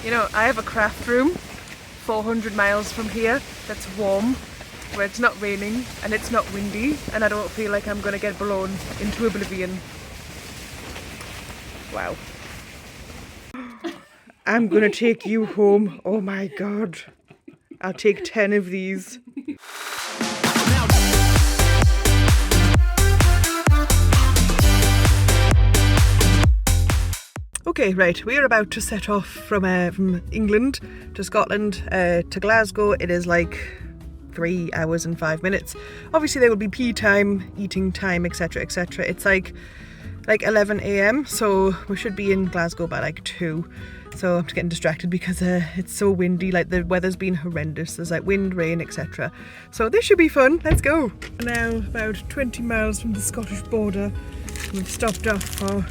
You know, I have a craft room 400 miles from here that's warm, where it's not raining and it's not windy, and I don't feel like I'm gonna get blown into oblivion. Wow. I'm gonna take you home. Oh my god. I'll take 10 of these. Okay, right, we are about to set off from England to Scotland to Glasgow. It is like 3 hours and 5 minutes. Obviously there will be pee time, eating time, etc, etc. It's like 11 AM, so we should be in Glasgow by like 2. So I'm just getting distracted because it's so windy, like the weather's been horrendous. There's like wind, rain, etc. So this should be fun, let's go. Now about 20 miles from the Scottish border. We've stopped off for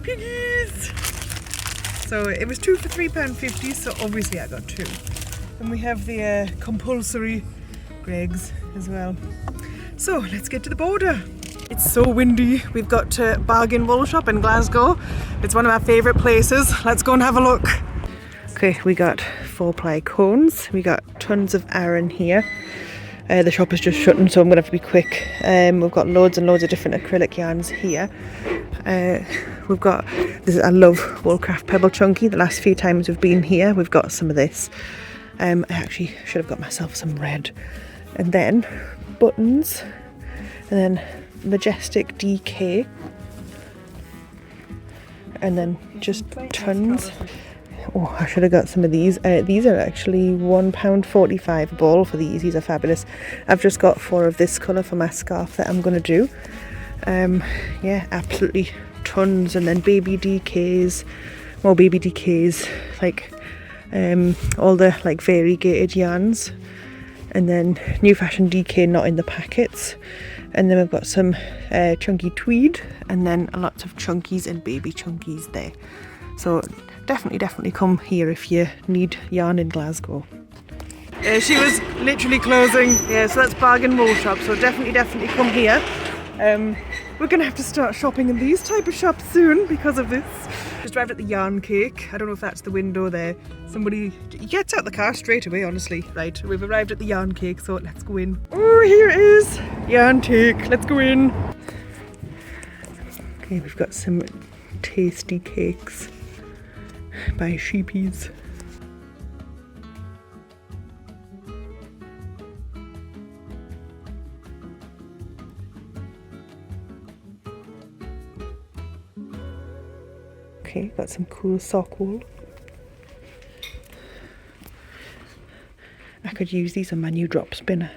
piggies. So it was 2 for £3.50, so obviously I got 2. And we have the compulsory Greggs as well. So let's get to the border. It's so windy. We've got to Bargain Wool Shop in Glasgow. It's one of my favourite places. Let's go and have a look. Okay, we got 4-ply cones. We got tons of Aran here. The shop is just shutting, so I'm going to have to be quick. We've got loads and loads of different acrylic yarns here. We've got this. I love Woolcraft Pebble Chunky. The last few times we've been here, we've got some of this. I actually should have got myself some red. And then buttons, and then Majestic DK, and then just tons. Oh, I should have got some of these. These are actually £1.45 a ball for these. These are fabulous. I've just got 4 of this colour for my scarf that I'm going to do. Yeah, absolutely tons. And then baby DKs, more baby DKs, like all the like variegated yarns. And then New Fashion DK not in the packets. And then we've got some chunky tweed, and then lots of chunkies and baby chunkies there. So definitely come here if you need yarn in Glasgow. She was literally closing. Yeah, so that's Bargain Wool Shop. So definitely come here. We're gonna have to start shopping in these type of shops soon because of this. Just arrived at the Yarn Cake. I don't know if that's the window there. Somebody gets out the car straight away, honestly. Right, we've arrived at the Yarn Cake, so let's go in. Oh, here it is. Yarn Cake. Let's go in. Okay, we've got some tasty cakes by Sheepies. Okay, got some cool sock wool. I could use these on my new drop spinner.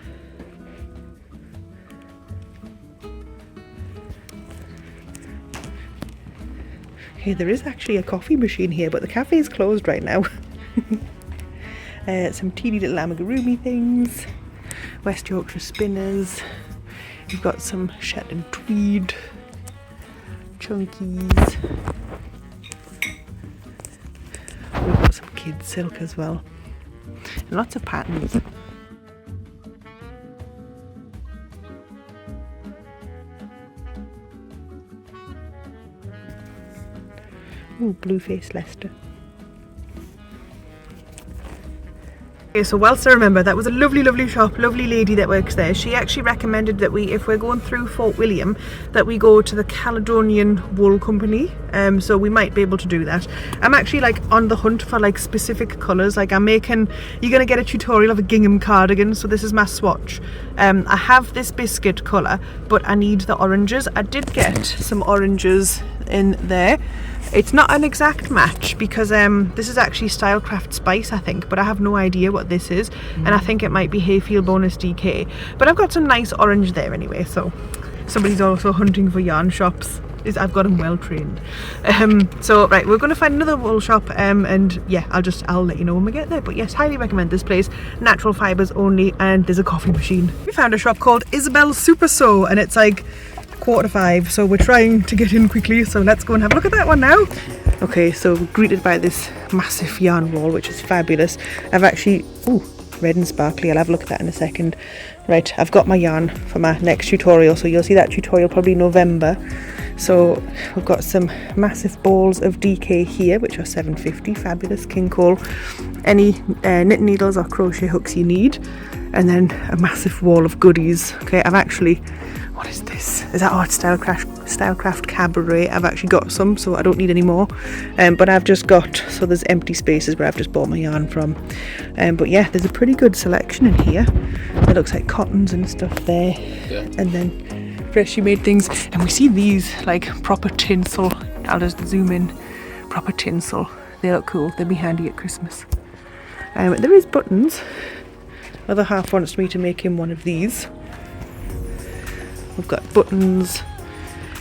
Okay, there is actually a coffee machine here, but the cafe is closed right now. Some teeny little amigurumi things. West Yorkshire spinners. We've got some Shetland tweed. Chunkies. We've got some kids silk as well. And lots of patterns. Ooh, Blueface Leicester. Okay, so whilst I remember, that was a lovely shop, lovely lady that works there. She actually recommended that we, if we're going through Fort William, that we go to the Caledonian Wool Company. So we might be able to do that. I'm actually like on the hunt for like specific colours. Like you're gonna get a tutorial of a gingham cardigan. So this is my swatch. I have this biscuit colour, but I need the oranges. I did get some oranges in there. It's not an exact match because this is actually Stylecraft Spice, I think, but I have no idea what this is, and I think it might be Hayfield Bonus DK. But I've got some nice orange there anyway, so somebody's also hunting for yarn shops. I've got them well trained. So right, we're going to find another wool shop, and yeah, I'll let you know when we get there. But yes, highly recommend this place. Natural fibres only, and there's a coffee machine. We found a shop called Isabel Super Sew, and it's like 4:45, so we're trying to get in quickly, so let's go and have a look at that one now. Okay, so we're greeted by this massive yarn wall, which is fabulous. I've actually red and sparkly. I'll have a look at that in a second. Right, I've got my yarn for my next tutorial, so you'll see that tutorial probably November. So we've got some massive balls of DK here, which are $7.50, fabulous, king coal. Any knitting needles or crochet hooks you need, and then a massive wall of goodies. Okay, I've actually, what is this? Is that Stylecraft Cabaret? I've actually got some, so I don't need any more. But I've just got, so there's empty spaces where I've just bought my yarn from. But yeah, there's a pretty good selection in here. It looks like cottons and stuff there, yeah. And then freshly made things, and we see these like proper tinsel. I'll just zoom in. Proper tinsel. They look cool. They'll be handy at Christmas. There is buttons. Other half wants me to make him one of these. We've got buttons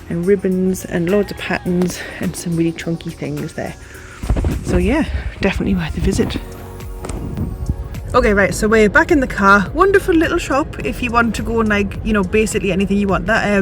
and ribbons and loads of patterns and some really chunky things there. So yeah, definitely worth a visit. Okay, right, so we're back in the car. Wonderful little shop if you want to go and, like, you know, basically anything you want. That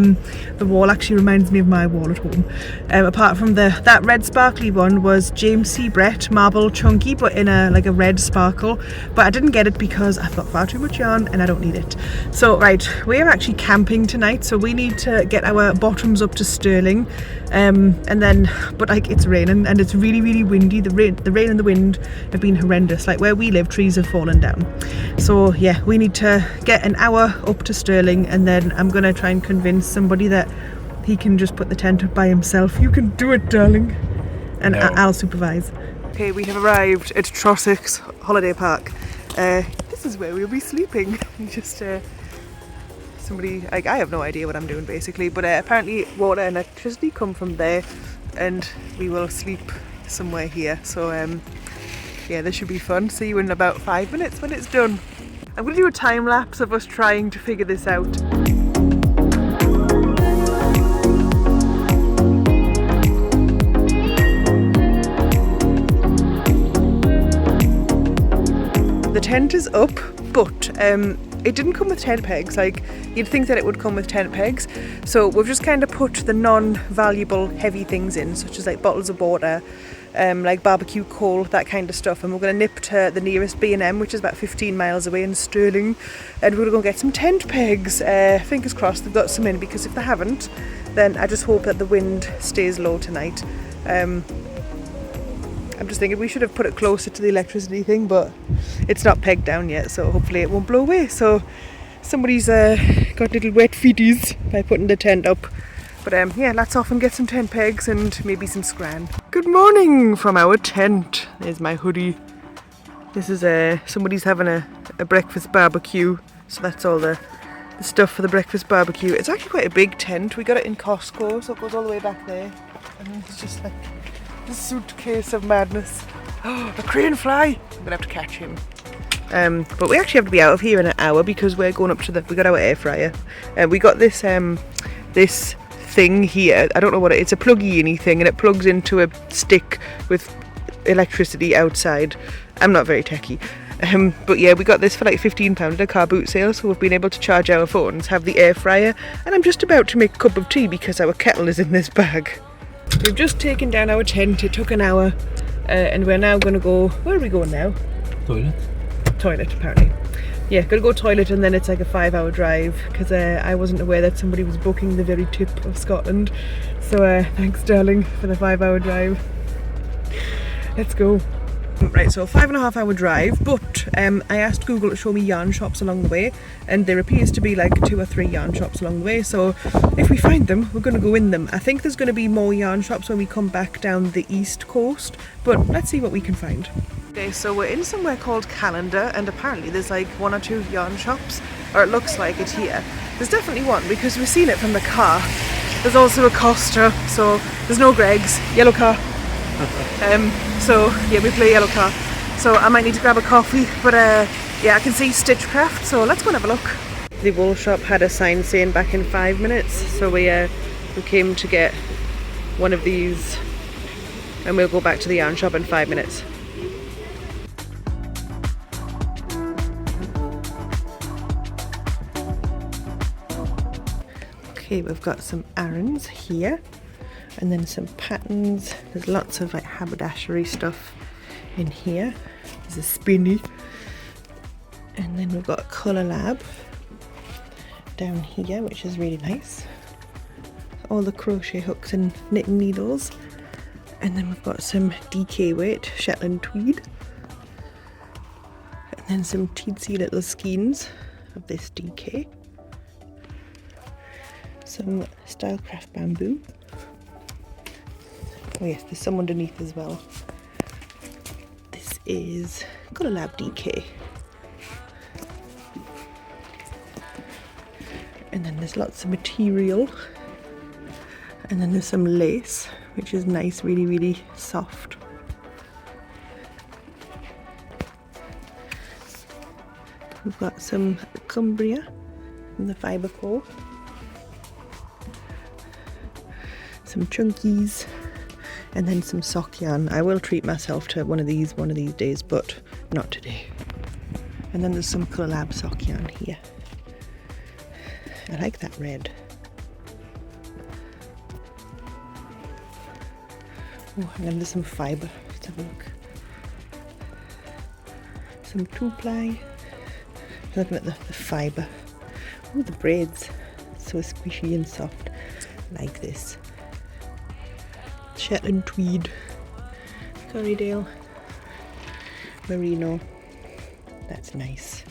the wall actually reminds me of my wall at home. Apart from that red sparkly one was James C. Brett marble chunky, but in a red sparkle. But I didn't get it because I've got far too much yarn and I don't need it. So right, we're actually camping tonight, so we need to get our bottoms up to Stirling. And then, but like it's raining and it's really, really windy. The rain and the wind have been horrendous. Like where we live, trees have fallen down. So yeah, we need to get an hour up to Stirling, and then I'm gonna try and convince somebody that he can just put the tent up by himself. You can do it, darling. And no. I'll supervise. Okay, we have arrived at TRX Holiday Park. This is where we'll be sleeping. Just somebody, like, I have no idea what I'm doing basically, but apparently water and electricity come from there, and we will sleep somewhere here. So yeah, this should be fun. See you in about 5 minutes when it's done. I'm going to do a time lapse of us trying to figure this out. The tent is up, but it didn't come with tent pegs. Like, you'd think that it would come with tent pegs. So we've just kind of put the non-valuable heavy things in, such as like bottles of water, like barbecue coal, that kind of stuff. And we're going to nip to the nearest B&M, which is about 15 miles away in Stirling, and we're going to go get some tent pegs. Fingers crossed they've got some in, because if they haven't, then I just hope that the wind stays low tonight. I'm just thinking we should have put it closer to the electricity thing, but it's not pegged down yet, so hopefully it won't blow away. So somebody's got little wet feeties by putting the tent up. But yeah, let's off and get some tent pegs and maybe some scran. Good morning from our tent. There's my hoodie. This is somebody's having a breakfast barbecue, so that's all the stuff for the breakfast barbecue. It's actually quite a big tent. We got it in Costco, so it goes all the way back there, and it's just like this suitcase of madness. Oh, a crane fly! I'm gonna have to catch him. But we actually have to be out of here in an hour because we're going up to we got our air fryer. We got this this thing here. I don't know what it's a pluggy-y thing, and it plugs into a stick with electricity outside. I'm not very techie. But yeah, we got this for like £15 at a car boot sale, so we've been able to charge our phones, have the air fryer, and I'm just about to make a cup of tea because our kettle is in this bag. We've just taken down our tent. It took an hour, and we're now going to go, where are we going now? Toilet, apparently. Yeah, gotta go toilet, and then it's like a 5-hour drive, because I wasn't aware that somebody was booking the very tip of Scotland. So thanks, darling, for the 5-hour drive. Let's go. Right, so 5.5-hour drive, but I asked Google to show me yarn shops along the way, and there appears to be like 2 or 3 yarn shops along the way, so if we find them, we're going to go in them. I think there's going to be more yarn shops when we come back down the east coast, but let's see what we can find. Okay, so we're in somewhere called Calendar, and apparently there's like 1 or 2 yarn shops, or it looks like it here. There's definitely one, because we've seen it from the car. There's also a Costa, so there's no Greg's. Yellow car. So yeah, we play yellow car, so I might need to grab a coffee, but yeah, I can see Stitchcraft, so let's go and have a look. The wool shop had a sign saying back in 5 minutes, so we came to get one of these, and we'll go back to the yarn shop in 5 minutes. Okay, we've got some errands here, and then some patterns. There's lots of like haberdashery stuff in here. There's a spinny. And then we've got a colour lab down here, which is really nice. All the crochet hooks and knitting needles. And then we've got some DK weight Shetland tweed. And then some teensy little skeins of this DK. Some Stylecraft bamboo. Oh yes, there's some underneath as well. This is Colour Lab DK. And then there's lots of material. And then there's some lace, which is nice, really, really soft. We've got some Cumbria from the Fibre Co. Some chunkies, and then some sock yarn. I will treat myself to one of these days, but not today. And then there's some Colour Lab sock yarn here. I like that red. Oh, and then there's some fibre. Let's have a look. Some 2-ply. Looking at the fibre. Oh, the braids. So squishy and soft. Like this. Shetland tweed. Corriedale. Merino. That's nice.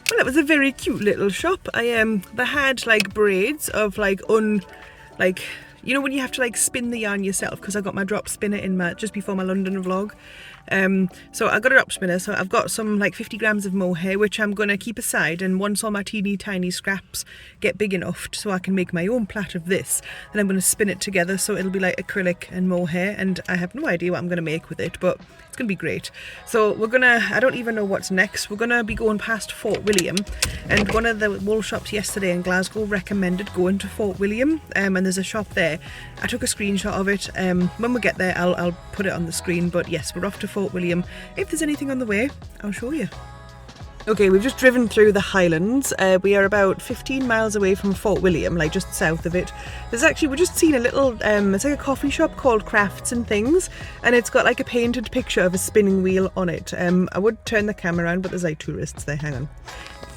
Well, it was a very cute little shop. They had like braids of you know when you have to like spin the yarn yourself, because I got my drop spinner in just before my London vlog. So I got a drop spinner, so I've got some like 50 grams of mohair, which I'm going to keep aside, and once all my teeny tiny scraps get big enough so I can make my own plait of this, then I'm going to spin it together so it'll be like acrylic and mohair, and I have no idea what I'm going to make with it, but it's going to be great. So we're going to, I don't even know what's next, we're going to be going past Fort William, and one of the wool shops yesterday in Glasgow recommended going to Fort William, and there's a shop there. I took a screenshot of it. When we get there I'll put it on the screen, but yes, we're off to Fort William. If there's anything on the way, I'll show you. Okay, we've just driven through the Highlands. We are about 15 miles away from Fort William, like just south of it. There's actually, we're just seeing a little, it's like a coffee shop called Crafts and Things, and it's got like a painted picture of a spinning wheel on it. I would turn the camera around, but there's like tourists there, hang on.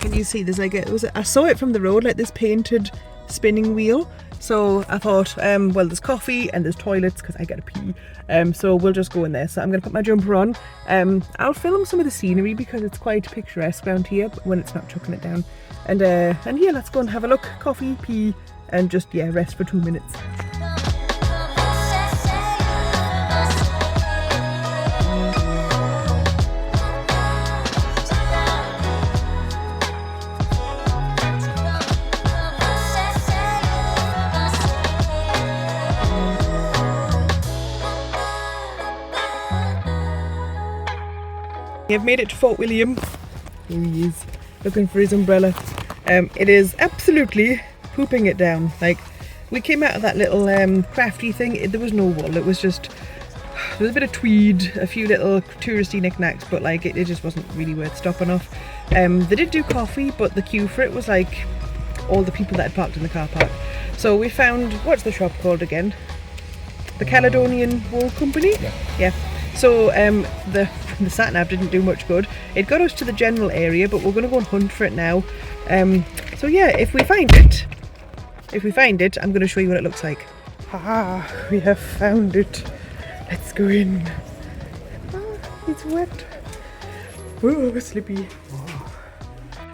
Can you see, there's like I saw it from the road, like this painted spinning wheel. So I thought, well, there's coffee and there's toilets because I gotta pee. So we'll just go in there. So I'm gonna put my jumper on. I'll film some of the scenery because it's quite picturesque around here when it's not chucking it down. And yeah, let's go and have a look. Coffee, pee, and just rest for 2 minutes. I've made it to Fort William. Here he is, looking for his umbrella. It is absolutely pooping it down. Like, we came out of that little crafty thing, there was no wool, it was just, there was a bit of tweed, a few little touristy knickknacks, but like it just wasn't really worth stopping off. They did do coffee, but the queue for it was like all the people that had parked in the car park. So we found, what's the shop called again? The Caledonian Wool Company? Yeah. So the sat-nav didn't do much good. It got us to the general area, but we're going to go and hunt for it now. So yeah, if we find it, I'm going to show you what it looks like. Ah, we have found it. Let's go in. Ah, it's wet. Oh, slippy.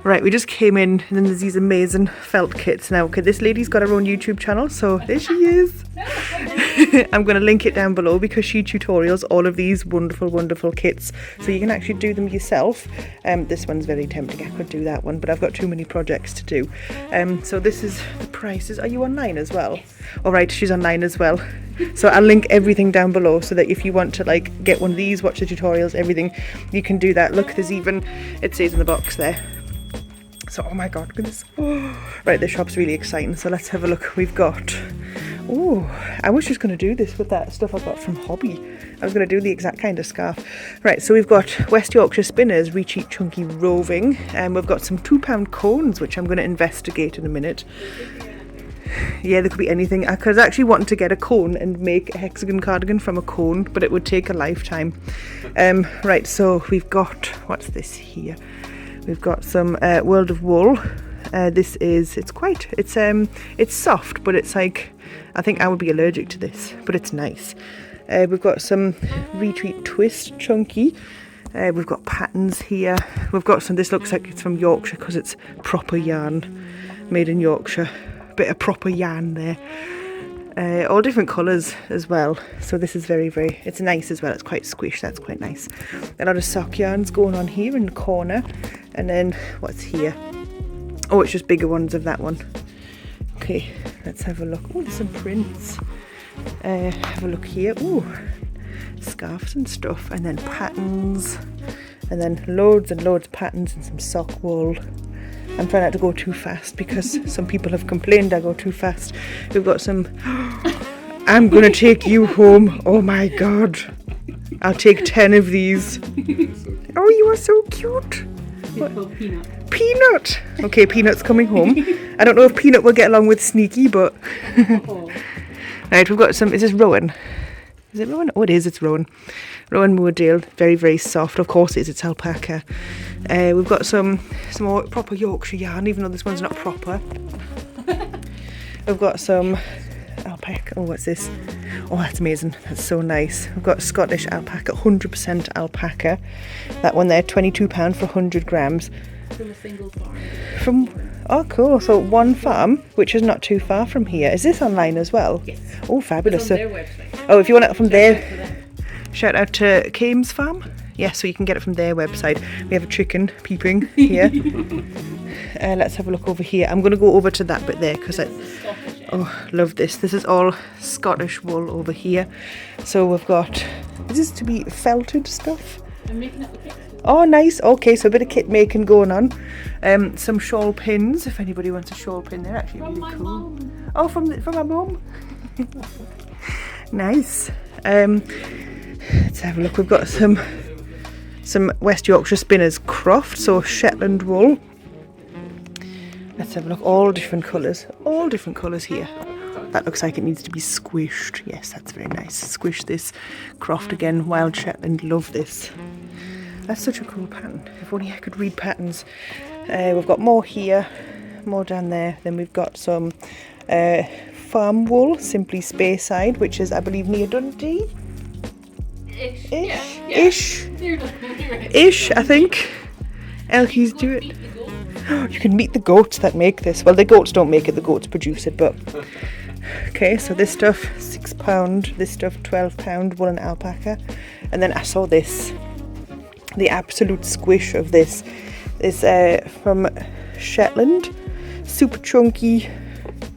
Right, we just came in, and then there's these amazing felt kits. Now, okay, this lady's got her own YouTube channel, so there she is. I'm going to link it down below because she tutorials all of these wonderful kits, so you can actually do them yourself. This one's very tempting, I could do that one, but I've got too many projects to do. So this is the prices. Are you online as well? Alright, she's online as well. So I'll link everything down below so that if you want to like get one of these, watch the tutorials, everything, you can do that. Look, there's even, it says in the box there. So, oh my god, look at this. Oh. Right, the shop's really exciting, so let's have a look. We've got, oh, I was just going to do this with that stuff I got from Hobby. I was going to do the exact kind of scarf. Right, so we've got West Yorkshire Spinners, Reach Eat Chunky Roving, and we've got some £2 cones, which I'm going to investigate in a minute. Yeah, there could be anything. I was actually wanting to get a cone and make a hexagon cardigan from a cone, but it would take a lifetime. Right, so we've got, what's this here? We've got some World of Wool. This is, it's soft, but it's like, I think I would be allergic to this, but it's nice. We've got some Retweet Twist Chunky. We've got patterns here. We've got some, this looks like it's from Yorkshire because it's proper yarn, made in Yorkshire. Bit of proper yarn there. All different colours as well. So this is very, it's nice as well. It's quite squish, that's quite nice. A lot of sock yarns going on here in the corner. And then what's here? Oh, it's just bigger ones of that one. Okay, let's have a look. Oh, there's some prints. Have a look here. Oh, scarves and stuff, and then patterns, and then loads and loads of patterns and some sock wool. I'm trying not to go too fast because some people have complained I go too fast. We've got some. I'm gonna take you home. Oh my god, I'll take 10 of these. Oh, you are so cute. What? Peanut. Peanut. Okay, Peanut's coming home. I don't know if Peanut will get along with Sneaky, but right, we've got some. Is this Rowan? Is it Rowan? Oh, it is. It's Rowan. Rowan Moordale. Very, very soft. Of course it is. It's alpaca. We've got some more proper Yorkshire yarn, even though this one's not proper. We've got some alpaca. Oh, what's this? Oh, that's amazing. That's so nice. We've got Scottish alpaca, 100% alpaca. That one there, £22 for 100 grams. From a single farm. Oh, cool. So one farm, which is not too far from here. Is this online as well? Yes. Oh, fabulous. It's on their website. Oh, if you want it from there, shout out to Kames Farm. Yeah, so you can get it from their website. We have a chicken peeping here. Let's have a look over here. I'm going to go over to that bit there because oh, love this. This is all Scottish wool over here. So we've got, is this to be felted stuff? I'm making up the pictures. Oh, nice. Okay, so a bit of kit making going on. Some shawl pins, if anybody wants a shawl pin. They're actually From really my cool. mum. Oh, from my mum. Nice. Let's have a look. We've got some West Yorkshire Spinners Croft, so Shetland wool. Let's have a look. All different colours. All different colours here. That looks like it needs to be squished. Yes, that's very nice. Squish this Croft again. Wild Shetland. Love this. That's such a cool pattern. If only I could read patterns. We've got more here, more down there. Then we've got some farm wool, Simply Speyside, which is, I believe, near Dundee. Ish. Ish. Yeah. Ish. Ish, I think. Elkies do it. You can meet the goats that make this. Well, the goats don't make it, the goats produce it, but... Okay, so this stuff, £6. This stuff, £12, wool and alpaca. And then I saw this. The absolute squish of this is from Shetland. Super chunky.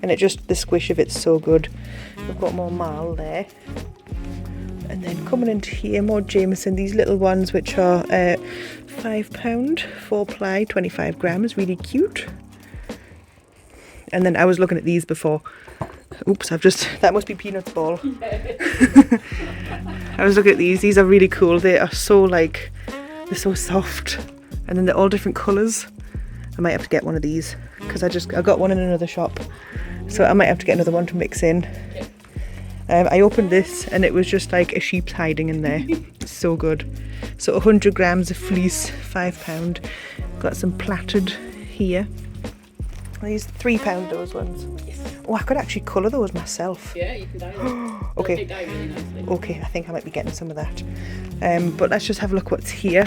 And the squish of it's so good. We've got more marl there. And then coming into here, more Jameson. These little ones, which are £5, 4 ply, 25 grams. Really cute. And then I was looking at these before. Oops, that must be Peanut's ball. I was looking at these. These are really cool. They are so they're so soft. And then they're all different colours. I might have to get one of these because I got one in another shop. So I might have to get another one to mix in. I opened this and it was just like a sheep's hiding in there. It's so good. So 100 grams of fleece, £5. Got some plaited here. These £3, those ones. Yes. Oh, I could actually colour those myself. Yeah, you can dye them. Okay. They dye really nicely. Okay, I think I might be getting some of that. But let's just have a look what's here.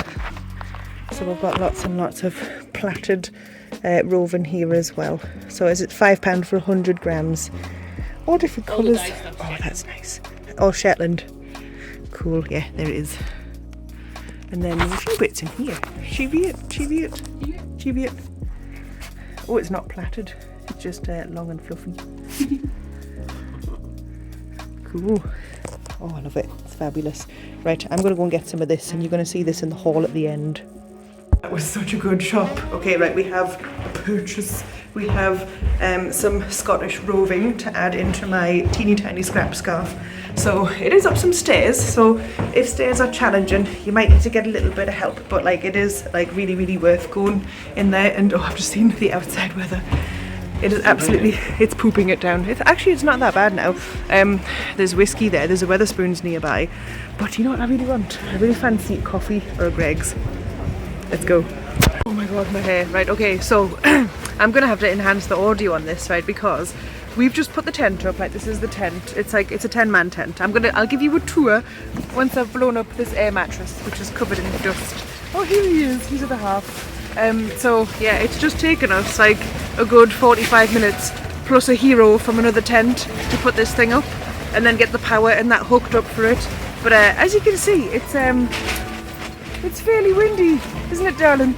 So we've got lots and lots of plaited woven here as well. So is it £5 for 100 grams? All different colours. Oh, that's nice. Oh, Shetland. Cool, yeah, there it is. And then there's a few bits in here. Cheviot. Oh, it's not plaited. It's just long and fluffy. Cool. Oh, I love it. It's fabulous. Right, I'm going to go and get some of this and you're going to see this in the haul at the end. That was such a good shop. Okay, right, we have a purchase. We have some Scottish roving to add into my teeny tiny scrap scarf. So it is up some stairs, so if stairs are challenging, you might need to get a little bit of help, but it is really, really worth going in there. And oh, I've just seen the outside weather. It is absolutely, it's pooping it down. It's not that bad now. There's whiskey there, there's a Wetherspoons nearby. But you know what I really want? I really fancy coffee or a Greggs. Let's go. Oh my my god, my hair. Right, okay, so I'm gonna have to enhance the audio on this, right, because we've just put the tent up. Like, this is the tent. It's like, it's a 10-man tent. I'll give you a tour once I've blown up this air mattress, which is covered in dust. Oh, here he is. He's at the half. So yeah, it's just taken us like a good 45 minutes plus a hero from another tent to put this thing up and then get the power and that hooked up for it. But as you can see, it's fairly windy, isn't it, darling?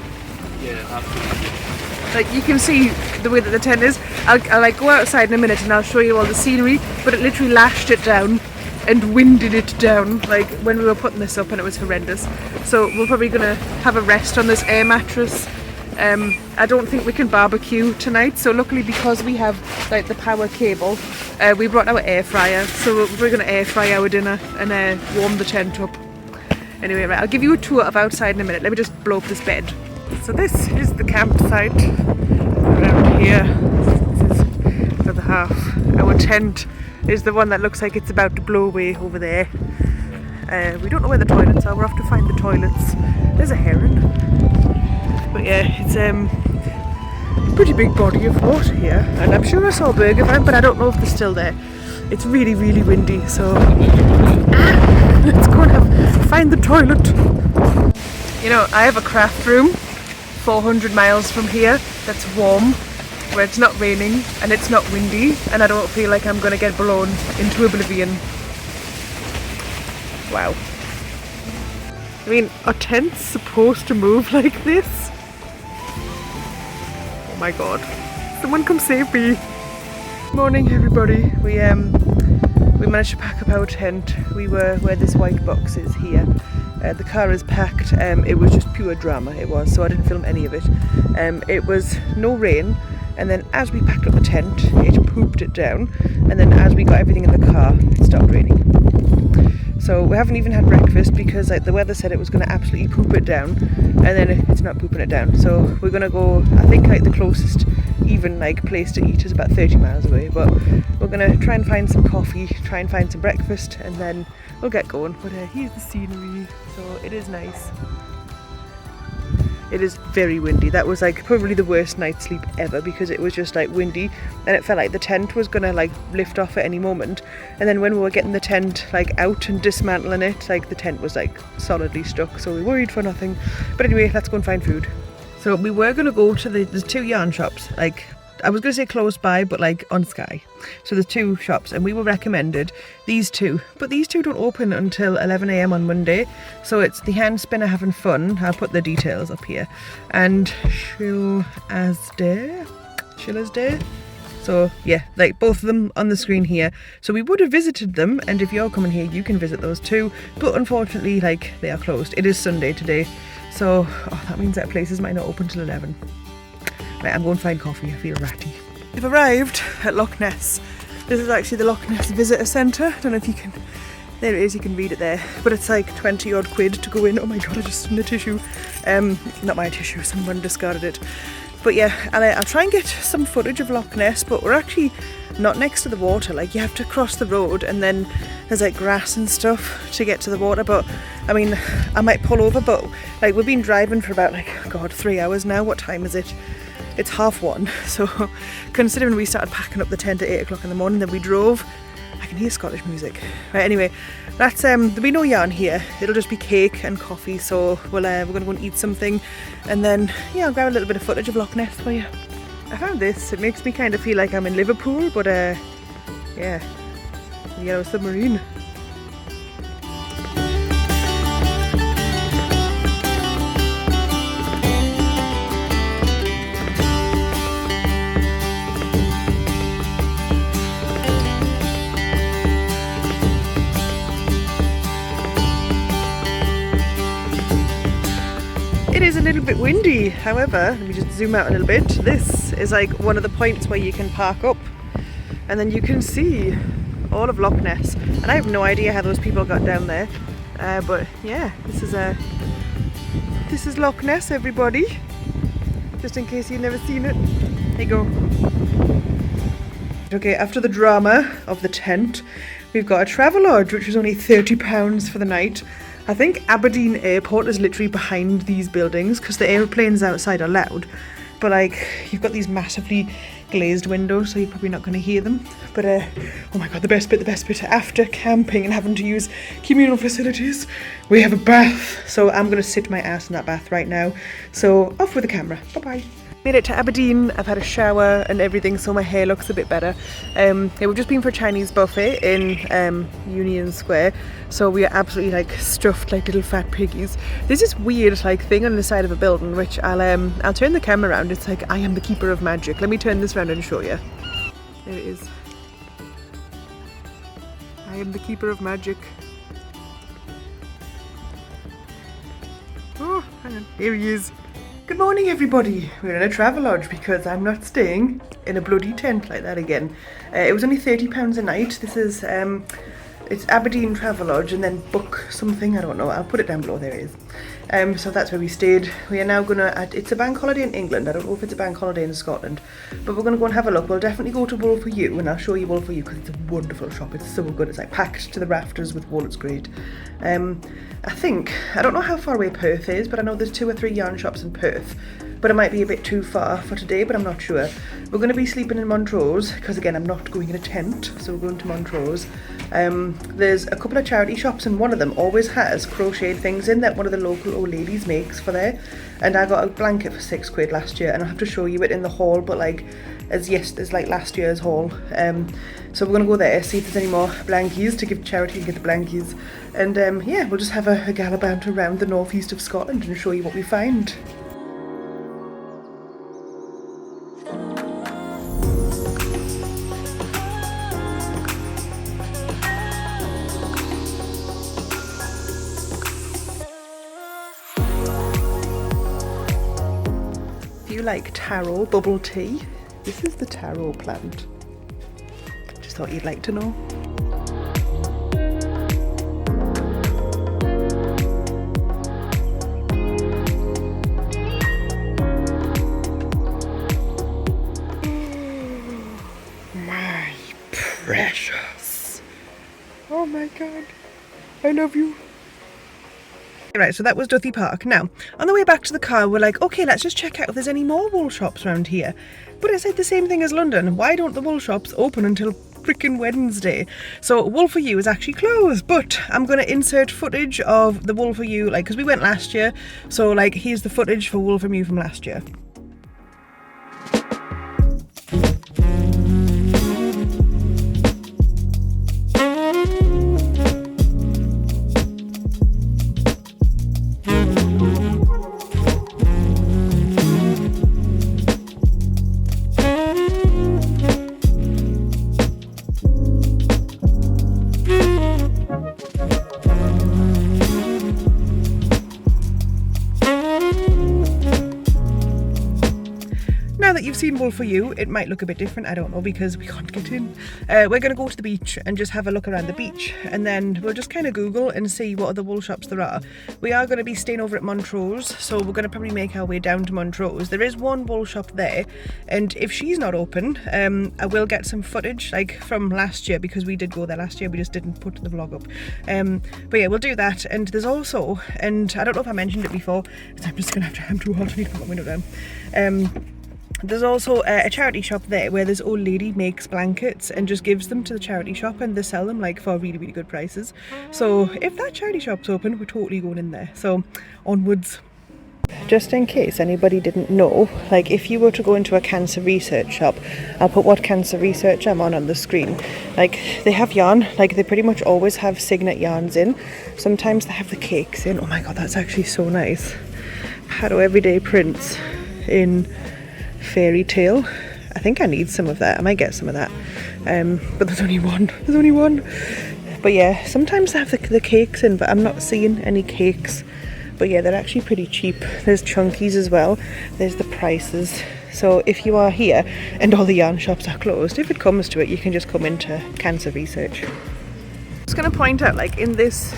Yeah, absolutely. Like, you can see the way that the tent is. I'll like go outside in a minute and I'll show you all the scenery, but it literally lashed it down and winded it down like when we were putting this up, and it was horrendous. So we're probably gonna have a rest on this air mattress. I don't think we can barbecue tonight, so luckily, because we have like the power cable, we brought our air fryer, so we're gonna air fry our dinner and warm the tent up. Anyway, right, I'll give you a tour of outside in a minute. Let me just blow up this bed. So this is the campsite around here. This is for the half. Our tent is the one that looks like it's about to blow away over there. We don't know where the toilets are. We'll have to find the toilets. There's a heron. But yeah, it's a pretty big body of water here. And I'm sure I saw a burger van, but I don't know if they're still there. It's really, really windy, so let's go and find the toilet. You know, I have a craft room 400 miles from here that's warm, where it's not raining and it's not windy, and I don't feel like I'm going to get blown into oblivion. Wow. I mean, are tents supposed to move like this? Oh my god. Someone come save me. Morning, everybody. We managed to pack up our tent. We were where this white box is here. The car is packed. It was just pure drama, it was, so I didn't film any of it. It was no rain, and then as we packed up the tent, it pooped it down, and then as we got everything in the car, it stopped raining. So we haven't even had breakfast because like the weather said it was going to absolutely poop it down, and then it's not pooping it down. So we're going to go, I think like the closest even like place to eat is about 30 miles away, but we're going to try and find some coffee, try and find some breakfast, and then we'll get going. But here's the scenery, so it is nice. It is very windy. That was like probably the worst night's sleep ever, because it was just like windy and it felt like the tent was gonna like lift off at any moment. And then when we were getting the tent like out and dismantling it, like the tent was like solidly stuck, so we worried for nothing. But anyway, let's go and find food. So we were gonna go to there's two yarn shops, like I was gonna say close by, but like on Skye. So there's two shops and we were recommended these two, but these two don't open until 11 AM on Monday. So it's the Hand Spinner Having Fun, I'll put the details up here, and Shiller's Day. So yeah, like both of them on the screen here. So we would have visited them, and if you're coming here you can visit those too, but unfortunately like they are closed. It is Sunday today, so that means that places might not open till 11. Right, I'm going to find coffee, I feel ratty. We've arrived at Loch Ness. This is actually the Loch Ness Visitor Centre. I don't know if you can, there it is, you can read it there. But it's like 20 odd quid to go in. Oh my god, I just spilled a tissue. Not my tissue, someone discarded it. But yeah, I'll try and get some footage of Loch Ness, but we're actually not next to the water. Like, you have to cross the road and then there's like grass and stuff to get to the water. But I mean, I might pull over, but like we've been driving for about like, god, 3 hours now. What time is it? It's 1:30, so considering we started packing up the tent at 8 o'clock in the morning, then we drove, I can hear Scottish music. Right, anyway, that's there'll be no yarn here. It'll just be cake and coffee, so we're gonna go and eat something, and then yeah, I'll grab a little bit of footage of Loch Ness for you. I found this. It makes me kind of feel like I'm in Liverpool, but yeah, the Yellow Submarine. It is a little bit windy, however, let me just zoom out a little bit. This is like one of the points where you can park up and then you can see all of Loch Ness. And I have no idea how those people got down there. But yeah, this is Loch Ness, everybody. Just in case you've never seen it. There you go. Okay, after the drama of the tent, we've got a Travelodge, which was only £30 for the night. I think Aberdeen Airport is literally behind these buildings because the airplanes outside are loud. But like, you've got these massively glazed windows, so you're probably not going to hear them. But oh my god, the best bit, after camping and having to use communal facilities, we have a bath. So I'm going to sit my ass in that bath right now. So off with the camera. Bye bye. Made it to Aberdeen. I've had a shower and everything, so my hair looks a bit better. Yeah, we've just been for a Chinese buffet in Union Square, so we are absolutely like stuffed like little fat piggies. There's this weird like thing on the side of a building, which I'll turn the camera around. It's like, I am the keeper of magic. Let me turn this around and show you. There it is. I am the keeper of magic. Oh, hang on. Here he is. Good morning, everybody. We're in a Travelodge because I'm not staying in a bloody tent like that again. It was only £30 a night. This is it's Aberdeen Travelodge, and then book something, I don't know. I'll put it down below. There it is. So that's where we stayed. We are now gonna. It's a bank holiday in England. I don't know if it's a bank holiday in Scotland, but we're gonna go and have a look. We'll definitely go to Wool for You, and I'll show you Wool for You because it's a wonderful shop. It's so good. It's like packed to the rafters with wool. It's great. I don't know how far away Perth is, but I know there's 2 or 3 yarn shops in Perth, but it might be a bit too far for today, but I'm not sure. We're going to be sleeping in Montrose, because again, I'm not going in a tent, so we're going to Montrose. There's a couple of charity shops, and one of them always has crocheted things in that one of the local old ladies makes for there, and I got a blanket for £6 last year, and I'll have to show you it in the haul, but like, as like last year's haul. So we're going to go there, see if there's any more blankies to give charity and get the blankies. And yeah, we'll just have a gallivant around the northeast of Scotland and show you what we find. If you like taro bubble tea, this is the taro plant. Just thought you'd like to know. My precious. Oh my god. I love you. Right, so that was Duthie Park. Now, on the way back to the car, we're like, okay, let's just check out if there's any more wool shops around here. But it's like the same thing as London. Why don't the wool shops open until freaking Wednesday? So Wool for You is actually closed, but I'm going to insert footage of the Wool for You, like, because we went last year. So, like, here's the footage for Wool for You from last year. Now that you've seen Wool for You, it might look a bit different, I don't know, because we can't get in. We're going to go to the beach and just have a look around the beach, and then we'll just kind of Google and see what other wool shops there are. We are going to be staying over at Montrose, so we're going to probably make our way down to Montrose. There is one wool shop there, and if she's not open, I will get some footage like from last year, because we did go there last year, we just didn't put the vlog up. But yeah, we'll do that. And there's also, and I don't know if I mentioned it before, because I'm just going to have to, I'm too hot, I need to put my window down. There's also a charity shop there where this old lady makes blankets and just gives them to the charity shop, and they sell them like for really, really good prices. So if that charity shop's open, we're totally going in there. So onwards. Just in case anybody didn't know, like if you were to go into a cancer research shop, I'll put what cancer research I'm on the screen. Like they have yarn, like they pretty much always have Signet yarns in. Sometimes they have the cakes in. Oh my god, that's actually so nice. Pado Everyday Prints in Fairy Tale. I think I need some of that. I might get some of that. But there's only one. There's only one. But yeah, sometimes they have the cakes in, but I'm not seeing any cakes. But yeah, they're actually pretty cheap. There's chunkies as well. There's the prices. So if you are here and all the yarn shops are closed, if it comes to it, you can just come into Cancer Research. I was going to point out, like in this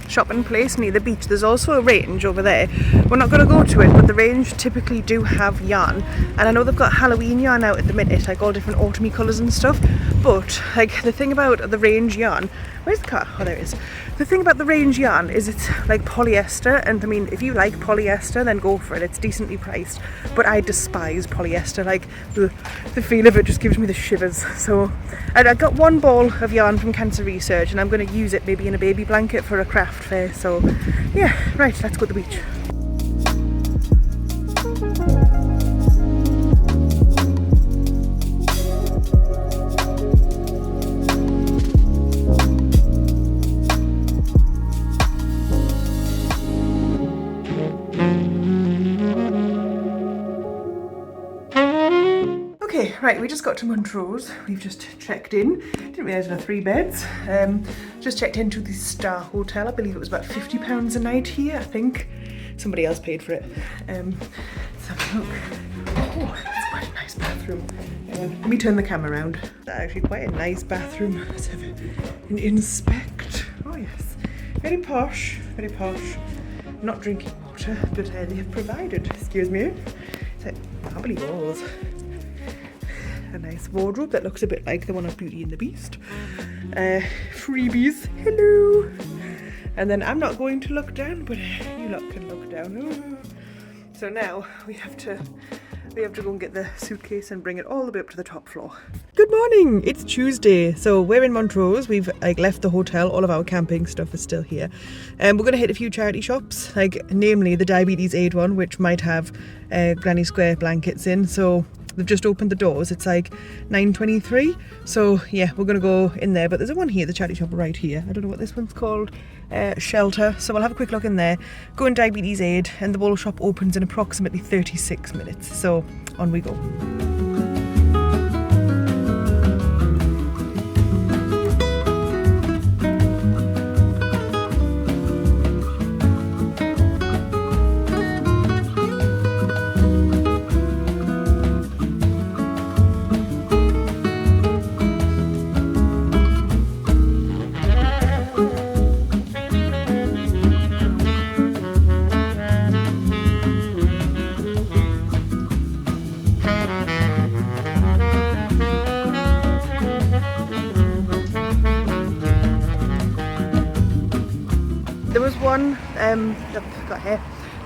shopping place near the beach, there's also a range over there. We're not going to go to it, but the range typically do have yarn, and I know they've got Halloween yarn out at the minute, like all different autumny colours and stuff. But like the thing about the range yarn, where's the car? Oh, there it is. The thing about the range yarn is it's like polyester, and I mean, if you like polyester, then go for it. It's decently priced, but I despise polyester. Like the feel of it just gives me the shivers. So I got one ball of yarn from Cancer Research, and I'm going to use it maybe in a baby blanket for a craft fair. So yeah, right, let's go to the beach. Okay, right, we just got to Montrose. We've just checked in. Didn't realise there were 3 beds. Just checked into the Star Hotel. I believe it was about £50 a night here, I think. Somebody else paid for it. Let's have a look. Oh, that's quite a nice bathroom. Let me turn the camera around. That's actually quite a nice bathroom. Let's have an inspect. Oh yes, very posh, very posh. Not drinking water, but they have provided. Excuse me. It's like marbly walls. A nice wardrobe that looks a bit like the one of Beauty and the Beast. Freebies, hello. And then I'm not going to look down, but you lot can look down. Ooh. So now we have to go and get the suitcase and bring it all the way up to the top floor. Good morning, it's Tuesday. So we're in Montrose. We've left the hotel. All of our camping stuff is still here. We're going to hit a few charity shops, namely the Diabetes Aid one, which might have Granny Square blankets in. So they've just opened the doors. It's 9:23. So yeah, we're going to go in there. But there's one here, the charity shop right here. I don't know what this one's called. Shelter. So we'll have a quick look in there. Go in Diabetes Aid, and the Wool shop opens in approximately 36 minutes. So on we go.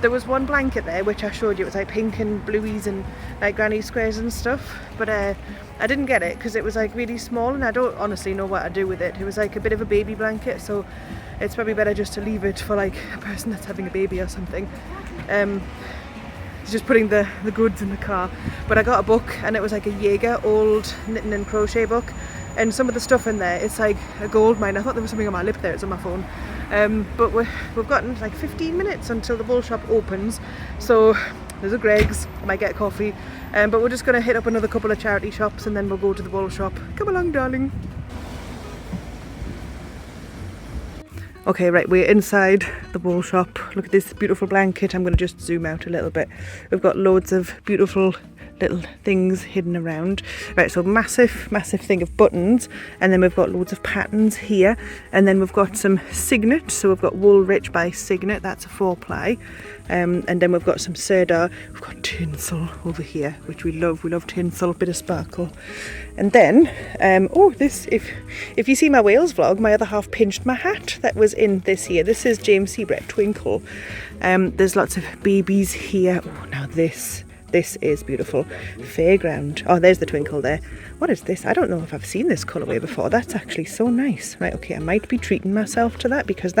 There was one blanket there which I showed you. It was pink and blueies and granny squares and stuff, but I didn't get it because it was really small, and I don't honestly know what I'd do with it. It was a bit of a baby blanket, so it's probably better just to leave it for a person that's having a baby or something. Just putting the goods in the car. But I got a book, and it was a Jaeger old knitting and crochet book, and some of the stuff in there, it's a gold mine. I thought there was something on my lip there. It's on my phone. But we've gotten 15 minutes until the Wool shop opens, so there's a Greggs. I might get a coffee, but we're just going to hit up another couple of charity shops, and then we'll go to the Wool shop. Come along, darling. Okay, right, we're inside the Wool shop. Look at this beautiful blanket. I'm going to just zoom out a little bit. We've got loads of beautiful little things hidden around. Right, so massive thing of buttons, and then we've got loads of patterns here, and then we've got some Signet. So we've got Wool Rich by Signet, that's a 4-ply, and then we've got some Serdar. We've got tinsel over here, which we love tinsel, bit of sparkle. And then this, if you see my Wales vlog, my other half pinched my hat that was in this here. This is James Seabrett Twinkle. There's lots of babies here. Oh, now this is beautiful. Fairground. Oh, there's the Twinkle there. What is this? I don't know if I've seen this colourway before. That's actually so nice. Right, okay, I might be treating myself to that, because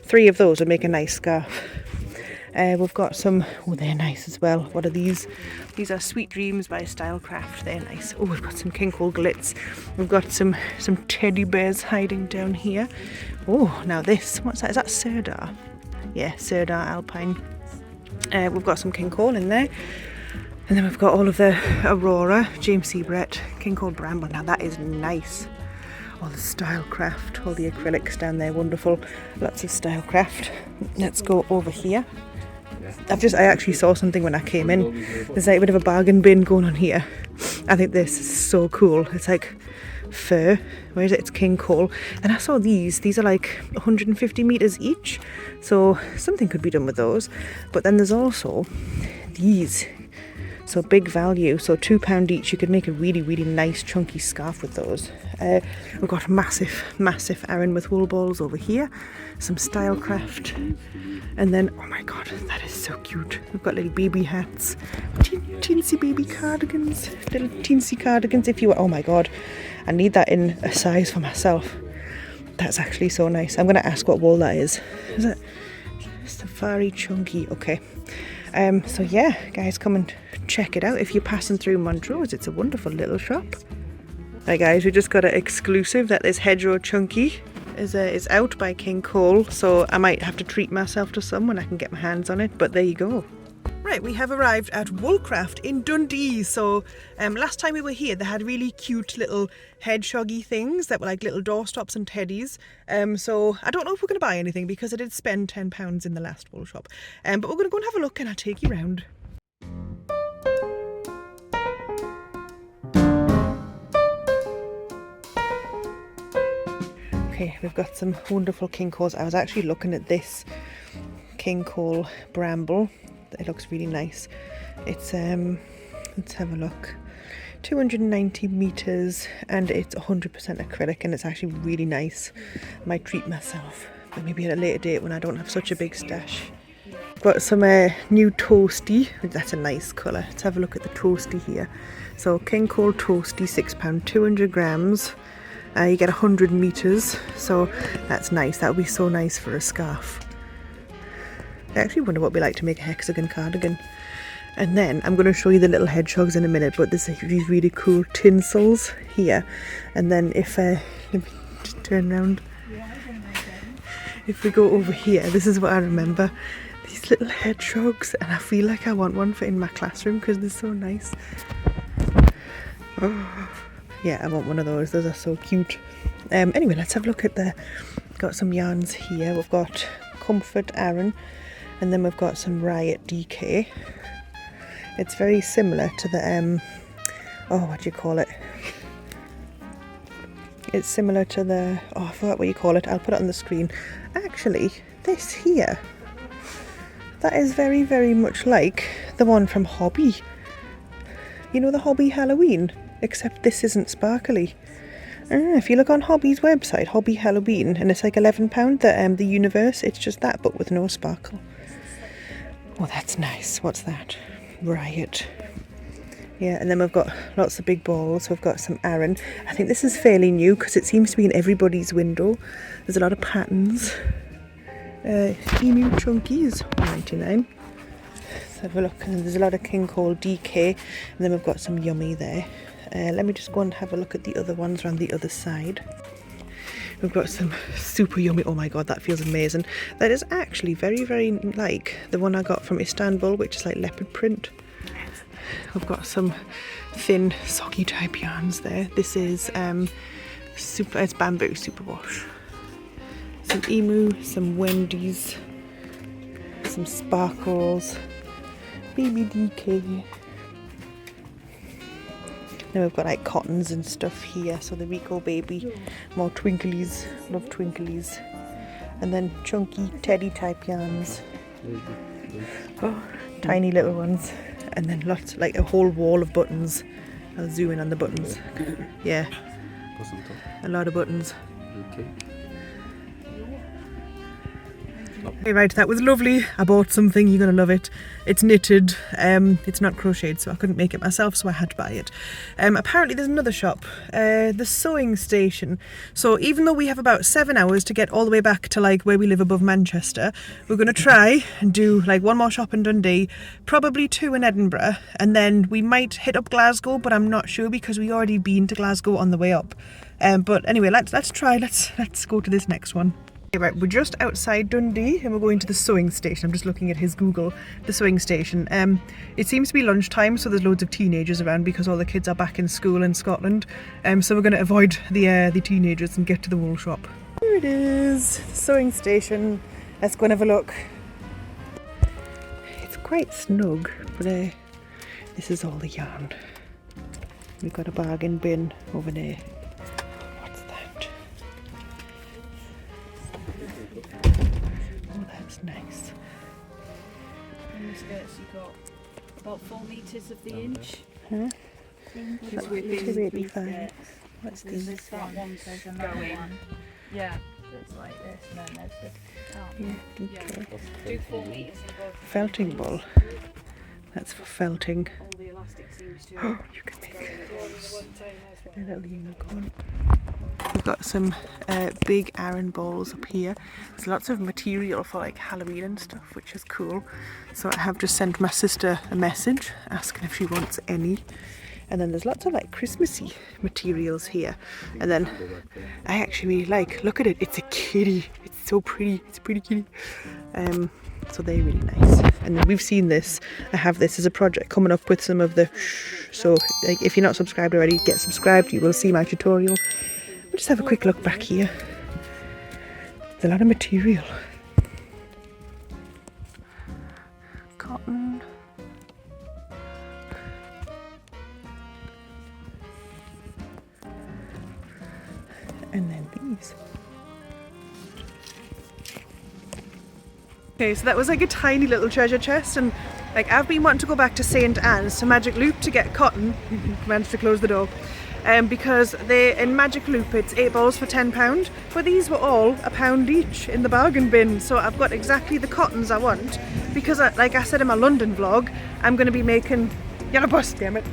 3 of those would make a nice scarf. We've got some, they're nice as well. What are these? These are Sweet Dreams by Stylecraft. They're nice. Oh, we've got some King Cole glitz. We've got some teddy bears hiding down here. Oh, now this, what's that? Is that Serdar? Yeah, Serdar Alpine. We've got some King Cole in there, and then we've got all of the Aurora, James Seabrett, King Cole Bramble. Now that is nice. All the Stylecraft, all the acrylics down there, wonderful. Lots of Stylecraft. Let's go over here. I actually saw something when I came in. There's a bit of a bargain bin going on here. I think this is so cool. It's fur. Where is it? It's King Cole. And I saw these are 150 meters each, so something could be done with those. But then there's also these So big value. So £2 each. You could make a really, really nice chunky scarf with those. We've got a massive Aran with wool balls over here. Some Stylecraft. And then, oh my god, that is so cute. We've got little baby hats. Teensy baby cardigans. Little teensy cardigans if you were, oh my god. I need that in a size for myself. That's actually so nice. I'm going to ask what wool that is. Is it Safari Chunky? Okay. So yeah, guys, come and check it out if you're passing through Montrose. It's a wonderful little shop. Right guys, we just got an exclusive that this Hedgerow Chunky is out by King Cole, so I might have to treat myself to some when I can get my hands on it, but there you go. Right, we have arrived at Woolcraft in Dundee. So last time we were here, they had really cute little hedgehoggy things that were like little doorstops and teddies. So I don't know if we're going to buy anything because I did spend £10 in the last wool shop. But we're going to go and have a look and I'll take you round. Okay, we've got some wonderful King Coles. I was actually looking at this King Cole bramble. It looks really nice. It's let's have a look. 290 meters and it's 100% acrylic and it's actually really nice. I might treat myself, but maybe at a later date when I don't have such a big stash. Got some new Toasty. That's a nice colour. Let's have a look at the Toasty here. So King Cole Toasty, £6, 200 grams. You get 100 meters, so that's nice. That would be so nice for a scarf. I actually wonder what it'd be like to make a hexagon cardigan. And then I'm going to show you the little hedgehogs in a minute, but there's these really cool tinsels here. And then if let me just turn around. If we go over here, this is what I remember. These little hedgehogs, and I feel like I want one for in my classroom because they're so nice. Oh, yeah, I want one of those. Those are so cute. Anyway, let's have a look at got some yarns here. We've got Comfort Aran. And then we've got some Riot DK. It's very similar to the, what do you call it? It's similar to the, I forgot what you call it. I'll put it on the screen. Actually, this here, that is very, very much like the one from Hobby. You know the Hobby Halloween? Except this isn't sparkly. If you look on Hobby's website, Hobby Halloween, and it's like £11, the universe, it's just that, but with no sparkle. Oh, that's nice. What's that? Riot. Yeah, and then we've got lots of big balls. We've got some Aran. I think this is fairly new because it seems to be in everybody's window. There's a lot of patterns. Emu Chunkies, $1.99. Let's have a look. And there's a lot of King Cole DK. And then we've got some Yummy there. Let me just go and have a look at the other ones around the other side. We've got some super yummy, oh my god, that feels amazing. That is actually very, very like the one I got from Istanbul, which is like leopard print. We've got some thin, socky type yarns there. This is it's bamboo superwash. Some Emu, some Wendy's, some sparkles, baby DK. Then we've got like cottons and stuff here, so the Rico baby, more twinklies, love twinklies, and then chunky teddy type yarns, tiny little ones, and then lots, like a whole wall of buttons. I'll zoom in on the buttons. Yeah, a lot of buttons. Okay, right, that was lovely. I bought something, you're gonna love it. It's knitted, it's not crocheted, so I couldn't make it myself, so I had to buy it. Apparently there's another shop, the sewing station. So even though we have about 7 hours to get all the way back to like where we live above Manchester, we're gonna try and do like one more shop in Dundee, probably 2 in Edinburgh, and then we might hit up Glasgow, but I'm not sure because we already been to Glasgow on the way up. But anyway, let's try, let's go to this next one. Right, we're just outside Dundee and we're going to the sewing station. I'm just looking at his Google, the sewing station. It seems to be lunchtime, so there's loads of teenagers around because all the kids are back in school in Scotland. So we're going to avoid the teenagers and get to the wool shop. Here it is, the sewing station. Let's go and have a look. It's quite snug, but this is all the yarn. We've got a bargain bin over there. What's that? Oh, that's nice. about 4 metres of the inch. Huh? Because we've been 285. What's There's this? that one, there's another one. Yeah, it's like this, and then there's the Yeah, okay. do 4 metres in both. Felting ball. That's for felting. All the elastic seems to. Oh, you can make a little unicorn. We've got some big Aran balls up here. There's lots of material for like Halloween and stuff, which is cool. So I have just sent my sister a message asking if she wants any. And then there's lots of like Christmassy materials here. And then I actually really like, look at it, it's a kitty. It's so pretty, it's a pretty kitty. So they're really nice. And then we've seen this, I have this as a project coming up with some of the so like if you're not subscribed already, get subscribed, you will see my tutorial. We'll just have a quick look back here. There's a lot of material. Cotton. And then these. Okay, so that was like a tiny little treasure chest, and like I've been wanting to go back to St. Anne's to Magic Loop to get cotton. Managed to close the door. Because they in Magic Loop it's 8 balls for £10, but these were all £1 each in the bargain bin. So I've got exactly the cottons I want, because like I said in my London vlog, I'm going to be making yellow bus, damn it.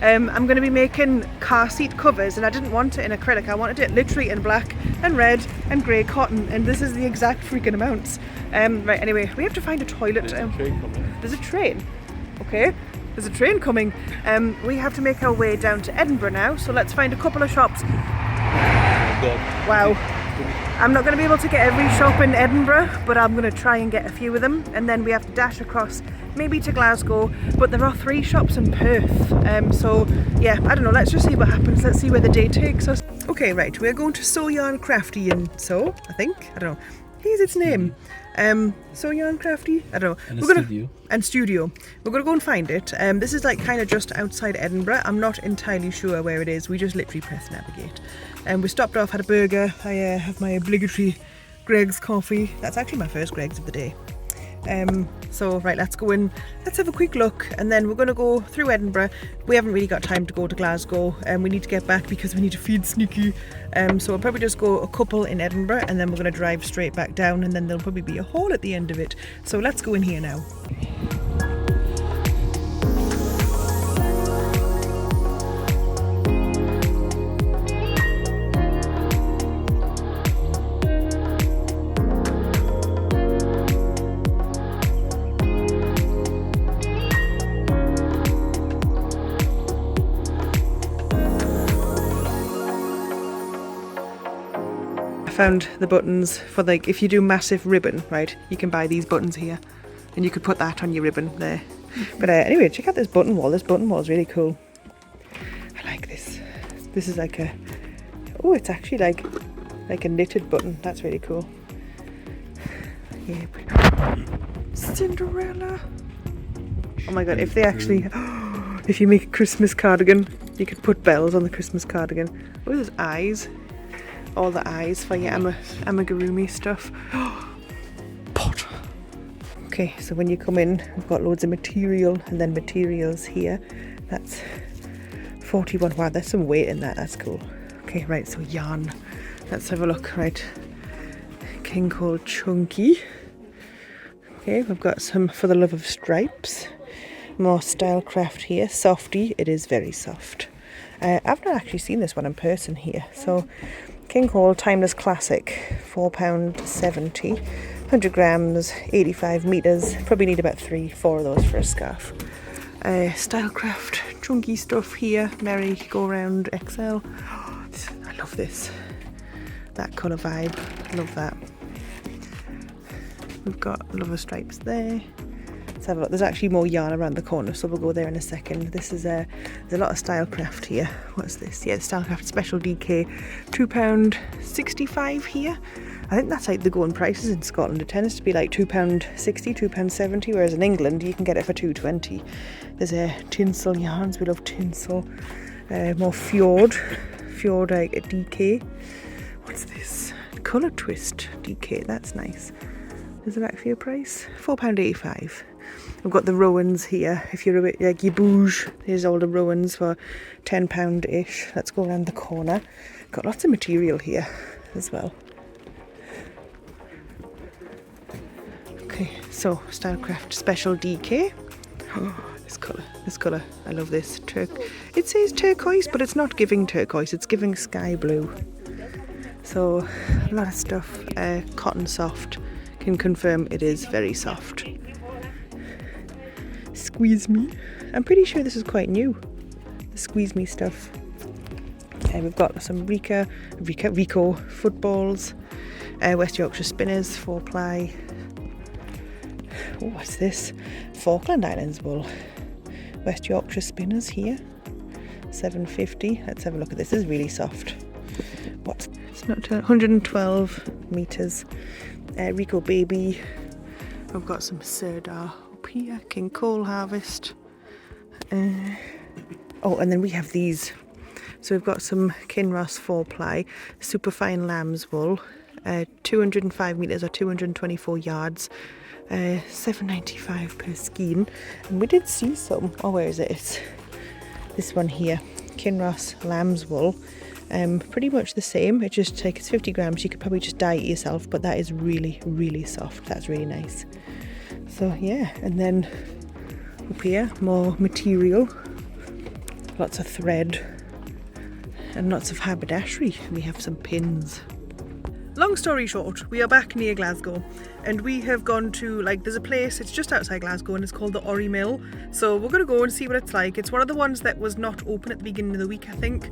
I'm going to be making car seat covers, and I didn't want it in acrylic. I wanted it literally in black and red and grey cotton, and this is the exact freaking amounts. Right, anyway, we have to find a toilet. There's a train coming. There's a train. Okay, there's a train coming. We have to make our way down to Edinburgh now, so let's find a couple of shops. Oh God. Wow. I'm not going to be able to get every shop in Edinburgh, but I'm going to try and get a few of them, and then we have to dash across maybe to Glasgow, but there are 3 shops in Perth, so yeah, I don't know, let's just see what happens. Let's see where the day takes us. Okay, right, we're going to Soan Crafty in So, I think, I don't know, here's its name. Soan Crafty, I don't know. And we're gonna, studio. And studio. We're gonna go and find it. This is like kind of just outside Edinburgh. I'm not entirely sure where it is. We just literally press navigate. We stopped off, had a burger. I have my obligatory Greg's coffee. That's actually my first Greg's of the day. So right, let's go in, let's have a quick look, and then we're going to go through Edinburgh. We haven't really got time to go to Glasgow, and we need to get back because we need to feed Sneaky. So we'll probably just go a couple in Edinburgh, and then we're going to drive straight back down, and then there'll probably be a haul at the end of it. So let's go in here now. Found the buttons for like if you do massive ribbon, right, you can buy these buttons here and you could put that on your ribbon there. But anyway, check out this button wall. This button wall is really cool. I like this. This is like a, oh, it's actually like a knitted button. That's really cool. Yeah. Cinderella. Oh my god, if they actually, if you make a Christmas cardigan, you could put bells on the Christmas cardigan. Oh, there's eyes. All the eyes for your amigurumi stuff. Pot. Okay, so when you come in, we've got loads of material and then materials here. That's 41. Wow, there's some weight in that. That's cool. Okay, right, so yarn. Let's have a look. Right, King Cole Chunky. Okay, we've got some For the Love of Stripes. More Style Craft here. Softy. It is very soft. I've not actually seen this one in person here. So King Cole Timeless Classic, £4.70, 100 grams, 85 metres. Probably need about 3-4 of those for a scarf. Stylecraft, chunky stuff here. Merry Go Round XL. I love this. That colour vibe. Love that. We've got Love of Stripes there. Let's have a look. There's actually more yarn around the corner, so we'll go there in a second. This is there's a lot of Stylecraft here. What's this? Yeah, Stylecraft Special DK, £2.65 here. I think that's like the going prices in Scotland. It tends to be like £2.60, £2.70, whereas in England you can get it for £2.20. There's tinsel yarns. We love tinsel. More Fjord like a DK. What's this? Colour Twist DK. That's nice. Is it actually a price? £4.85. We've got the Rowans here. If you're a bit like you bouge, here's all the Rowans for £10-ish. Let's go around the corner. Got lots of material here as well. Okay, so Stylecraft Special DK. Oh, this colour, I love this. It says turquoise, but it's not giving turquoise, it's giving sky blue. So, a lot of stuff. Cotton Soft can confirm it is very soft. Squeeze Me. I'm pretty sure this is quite new, the Squeeze Me stuff. We've got some Rico footballs, West Yorkshire Spinners, 4-ply. Oh, what's this? Falkland Islands wool. West Yorkshire Spinners here, £7.50. Let's have a look at this. This is really soft. What's it's not 112 meters. Rico Baby. I've got some Sirdar up here. King Cole Harvest. Oh, and then we have these. So we've got some Kinross 4-ply superfine lamb's wool, 205 meters or 224 yards. £7.95 per skein, and we did see some. Oh, where is it? It's this one here, Kinross lamb's wool. Pretty much the same. It just it's 50 grams. You could probably just dye it yourself, but that is really, really soft. That's really nice. So yeah, and then up here, more material, lots of thread, and lots of haberdashery. We have some pins. Long story short, we are back near Glasgow, and we have gone to, there's a place, it's just outside Glasgow, and it's called the Orry Mill. So we're going to go and see what it's like. It's one of the ones that was not open at the beginning of the week, I think.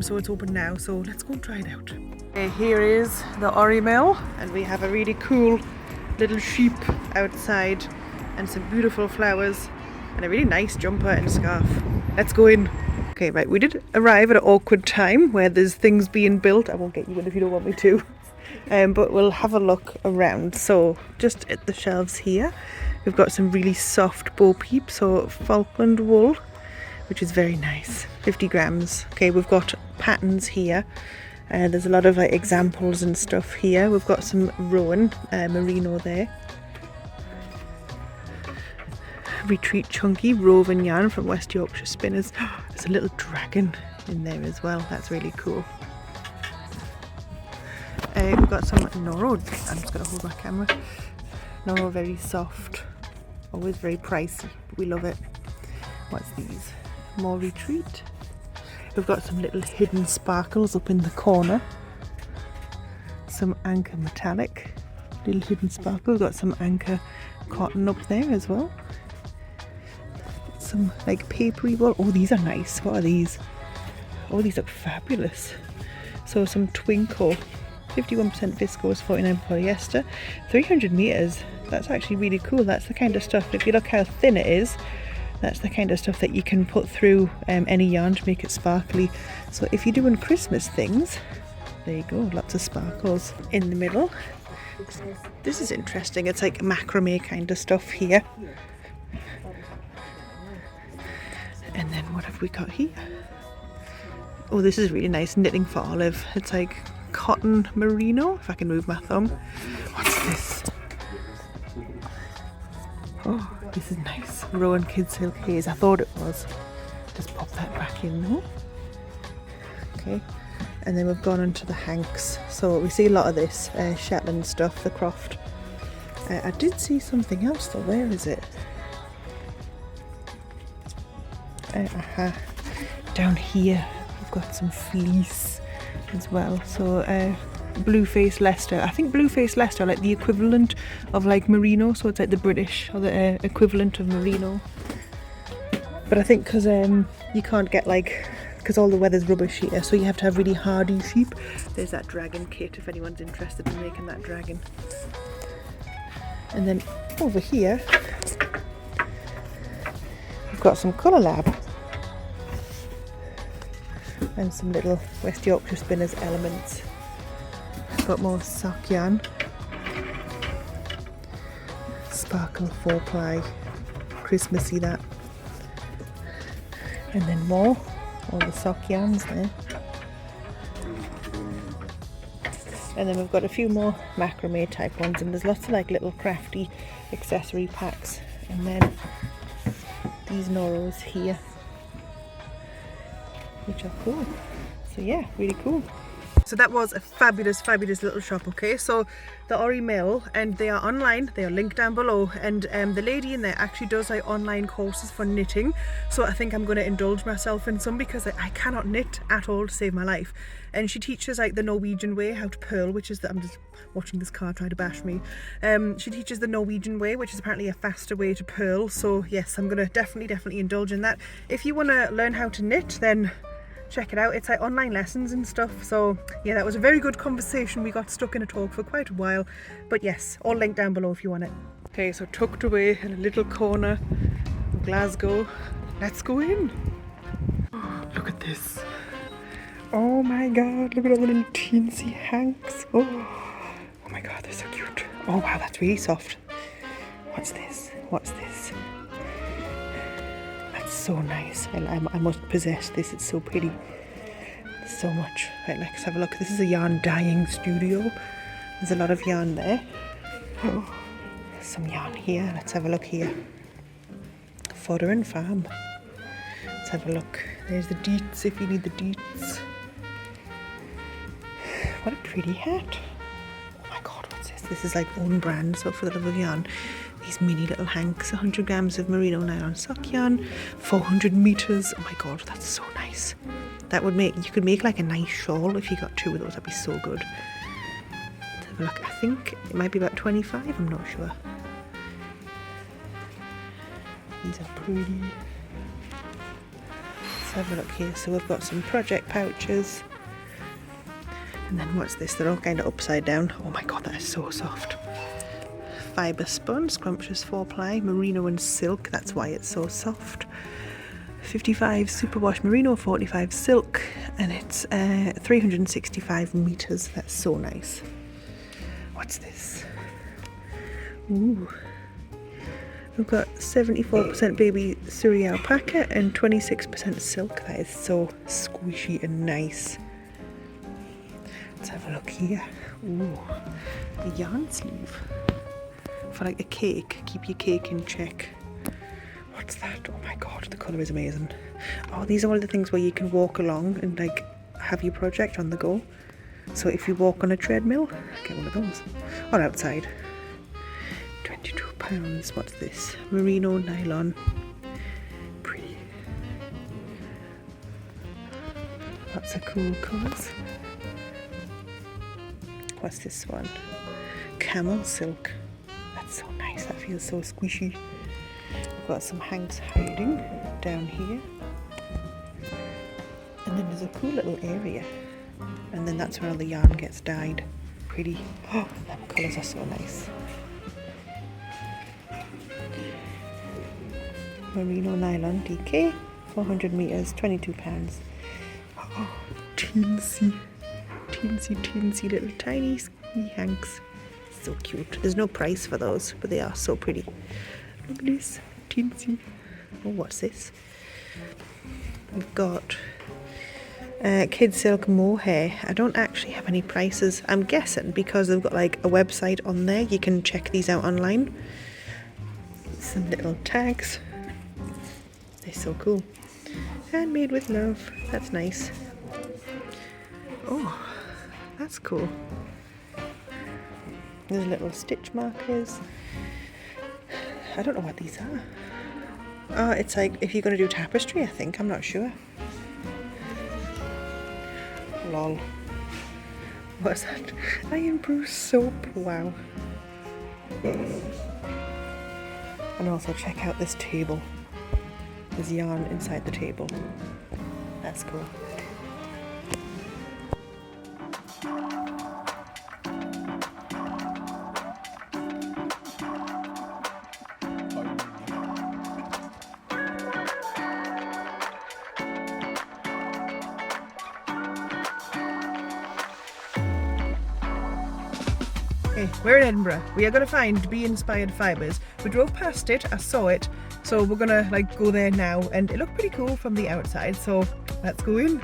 So it's open now, so let's go and try it out. Here is the Orry Mill, and we have a really cool little sheep outside, and some beautiful flowers, and a really nice jumper and scarf. Let's go in. Okay, right, we did arrive at an awkward time where there's things being built. I won't get you in if you don't want me to. But we'll have a look around. So just at the shelves here, we've got some really soft Bo Peep, so Falkland wool, which is very nice, 50 grams. Okay, we've got patterns here. There's a lot of examples and stuff here. We've got some Rowan merino there. Retreat Chunky Roven yarn from West Yorkshire Spinners. There's a little dragon in there as well. That's really cool. We've got some Noro. I'm just going to hold my camera. Noro, very soft. Always very pricey, but we love it. What's these? More Retreat. We've got some little hidden sparkles up in the corner. Some Anchor Metallic. Little hidden sparkle. We've got some Anchor Cotton up there as well. Some papery wool. Oh, these are nice. What are these? Oh, these look fabulous. So some Twinkle. 51% viscose, 49 polyester, 300 meters. That's actually really cool. That's the kind of stuff, if you look how thin it is, that's the kind of stuff that you can put through any yarn to make it sparkly. So if you're doing Christmas things, there you go, lots of sparkles. In the middle, this is interesting. It's like macrame kind of stuff here. And then what have we got here? Oh, this is really nice, knitting for Olive. It's like cotton merino, if I can move my thumb. What's this? Oh, this is nice. Rowan Kid Silk Haze. I thought it was. Just pop that back in there. Okay, and then we've gone into the hanks. So we see a lot of this Shetland stuff, the Croft. I did see something else though. Where is it? Down here we've got some fleece as well. So Blueface Leicester. I think Blueface Leicester are like the equivalent of merino, so it's like the British or the equivalent of merino. But I think because you can't get because all the weather's rubbish here, so you have to have really hardy sheep. There's that dragon kit if anyone's interested in making that dragon. And then over here we've got some Colour Lab and some little West Yorkshire Spinners elements. Got more sock yarn, sparkle 4-ply, Christmassy that, and then more, all the sock yarns there. And then we've got a few more macrame type ones, and there's lots of little crafty accessory packs and then these Noros here, which are cool. So yeah, really cool. So that was a fabulous, fabulous little shop, okay? So the Ori Mill, and they are online, they are linked down below, and the lady in there actually does like online courses for knitting, so I think I'm going to indulge myself in some, because I cannot knit at all to save my life. And she teaches like the Norwegian way, how to purl, which is I'm just watching this car try to bash me. She teaches the Norwegian way, which is apparently a faster way to purl, so yes, I'm going to definitely indulge in that. If you want to learn how to knit, then check it out. It's like online lessons and stuff. So yeah, that was a very good conversation. We got stuck in a talk for quite a while, but yes, all linked down below if you want it. Okay, so tucked away in a little corner of Glasgow. Let's go in. Look at this. Oh my god, look at all the little teensy hanks. Oh my god, they're so cute. Oh wow, that's really soft. What's this? What's this? So nice. I must possess this. It's so pretty. So much. Right, let's have a look. This is a yarn dyeing studio. There's a lot of yarn there. Oh, some yarn here. Let's have a look here. Fodder and farm. Let's have a look. There's the deets if you need the deets. What a pretty hat. Oh my god, what's this? This is like own brand, so for the love of yarn. These mini little hanks, 100 grams of merino nylon sock yarn, 400 meters. Oh my god, that's so nice. That would make, you could make like a nice shawl if you got two of those. That'd be so good. Let's have a look. I think it might be about 25. I'm not sure. These are pretty. Let's have a look here. So we've got some project pouches. And then what's this? They're all kind of upside down. Oh my god, that is so soft. Fibre spun, scrumptious 4-ply, merino and silk, that's why it's so soft. 55 superwash merino, 45 silk, and it's 365 meters. That's so nice. What's this? Ooh. We've got 74% baby Surrey alpaca and 26% silk. That is so squishy and nice. Let's have a look here. Ooh, a yarn sleeve. For like a cake, keep your cake in check. What's that? Oh my god, the colour is amazing. Oh, these are all the things where you can walk along and like have your project on the go. So if you walk on a treadmill, get one of those. Or outside. £22. What's this? Merino nylon. Pretty. Lots of cool colours. What's this one? Camel silk. So nice, that feels so squishy. We've got some hanks hiding down here, and then there's a cool little area, and then that's where all the yarn gets dyed. Pretty. Oh, them colours are so nice. Merino nylon DK, 400 meters, £22. Oh, teensy little tiny skinny hanks. So cute. There's no price for those, but they are so pretty. Look at this, teensy. Oh, what's this? We've got kid silk mohair. I don't actually have any prices. I'm guessing because they've got like a website on there. You can check these out online. Some little tags. They're so cool. Handmade with love. That's nice. Oh, that's cool. There's little stitch markers. I don't know what these are. Oh, it's like if you're going to do tapestry, I think. I'm not sure. Lol. What's that? Iron Brew soap. Wow. And also check out this table. There's yarn inside the table. That's cool. Okay, we're in Edinburgh. We are going to find Bee Inspired Fibres. We drove past it, I saw it, so we're going to like go there now, and it looked pretty cool from the outside, so let's go in.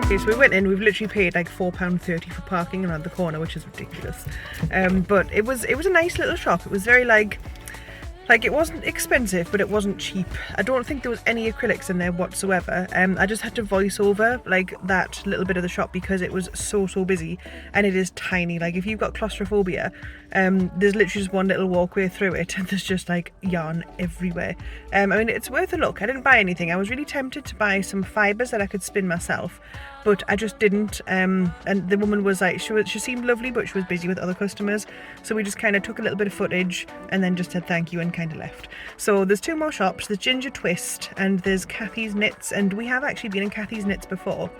Okay, so we went in, we've literally paid like £4.30 for parking around the corner, which is ridiculous. But it was a nice little shop. It was very like it wasn't expensive, but it wasn't cheap. I don't think there was any acrylics in there whatsoever. I just had to voice over like that little bit of the shop because it was so busy, and it is tiny. Like if you've got claustrophobia, there's literally just one little walkway through it and there's just like yarn everywhere. I mean, it's worth a look. I didn't buy anything. I was really tempted to buy some fibres that I could spin myself, but I just didn't. And the woman was like, she seemed lovely, but she was busy with other customers, so we just kind of took a little bit of footage and then just said thank you and kind of left. So there's two more shops. There's Ginger Twist and there's Kathy's Knits, and we have actually been in Kathy's Knits before.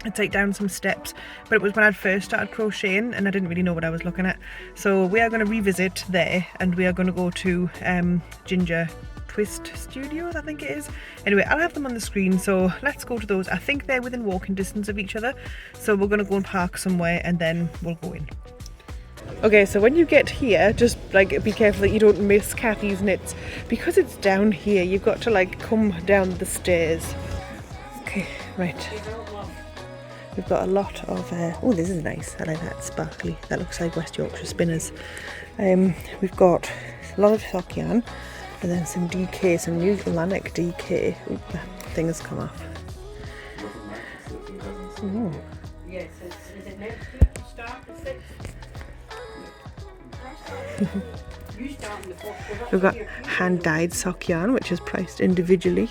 It's like down some steps, but it was when I'd first started crocheting and I didn't really know what I was looking at. So we are going to revisit there, and we are going to go to Ginger Twist Studios, I think it is. Anyway, I'll have them on the screen, so let's go to those. I think they're within walking distance of each other, so we're going to go and park somewhere and then we'll go in. Okay, so when you get here, just like be careful that you don't miss Kathy's Knits, because it's down here. You've got to like come down the stairs. Okay, right. We've got a lot of oh, this is nice. I like that, sparkly. That looks like West Yorkshire spinners. We've got a lot of sock yarn, and then some DK, some new Lanik DK. Ooh, that thing has come off. Ooh. Yes, is it next week you start at 6? You start in the 4th. We've got hand-dyed sock yarn, which is priced individually,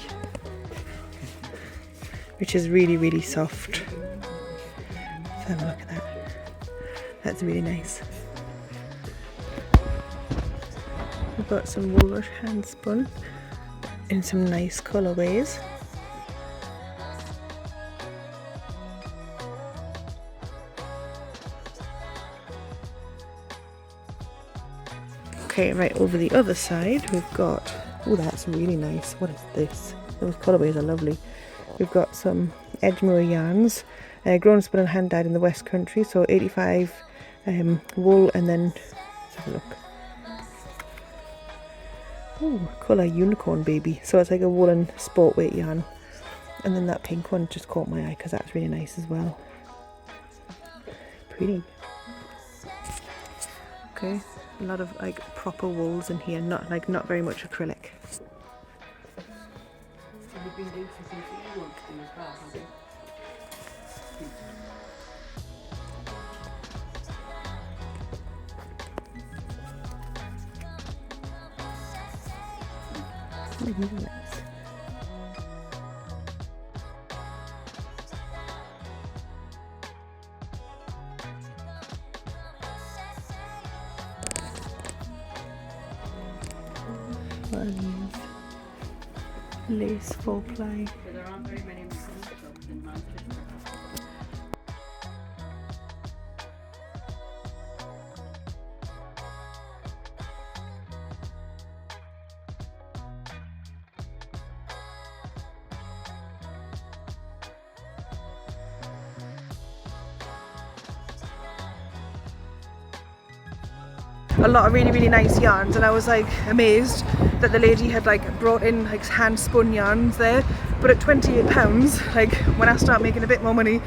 which is really soft. Let's have a look at that. That's really nice. We've got some Woolrush hand spun in some nice colourways. Okay, right over the other side we've got, oh, that's really nice. What is this? Those colourways are lovely. We've got some Edgemere yarns, grown, spun and hand dyed in the West Country, so 85 wool, and then let's have a look. Oh, colour unicorn baby. So it's like a woolen sport weight yarn, and then that pink one just caught my eye because that's really nice as well. Pretty. Okay, a lot of like proper wools in here, not very much acrylic. You've been doing something that you want to do as well, have you? Nice. Lace 4-ply. So there aren't very many shops in Manchester. A lot of really nice yarns, and I was like amazed that the lady had like brought in like hand spun yarns there, but at £28, like when I start making a bit more money,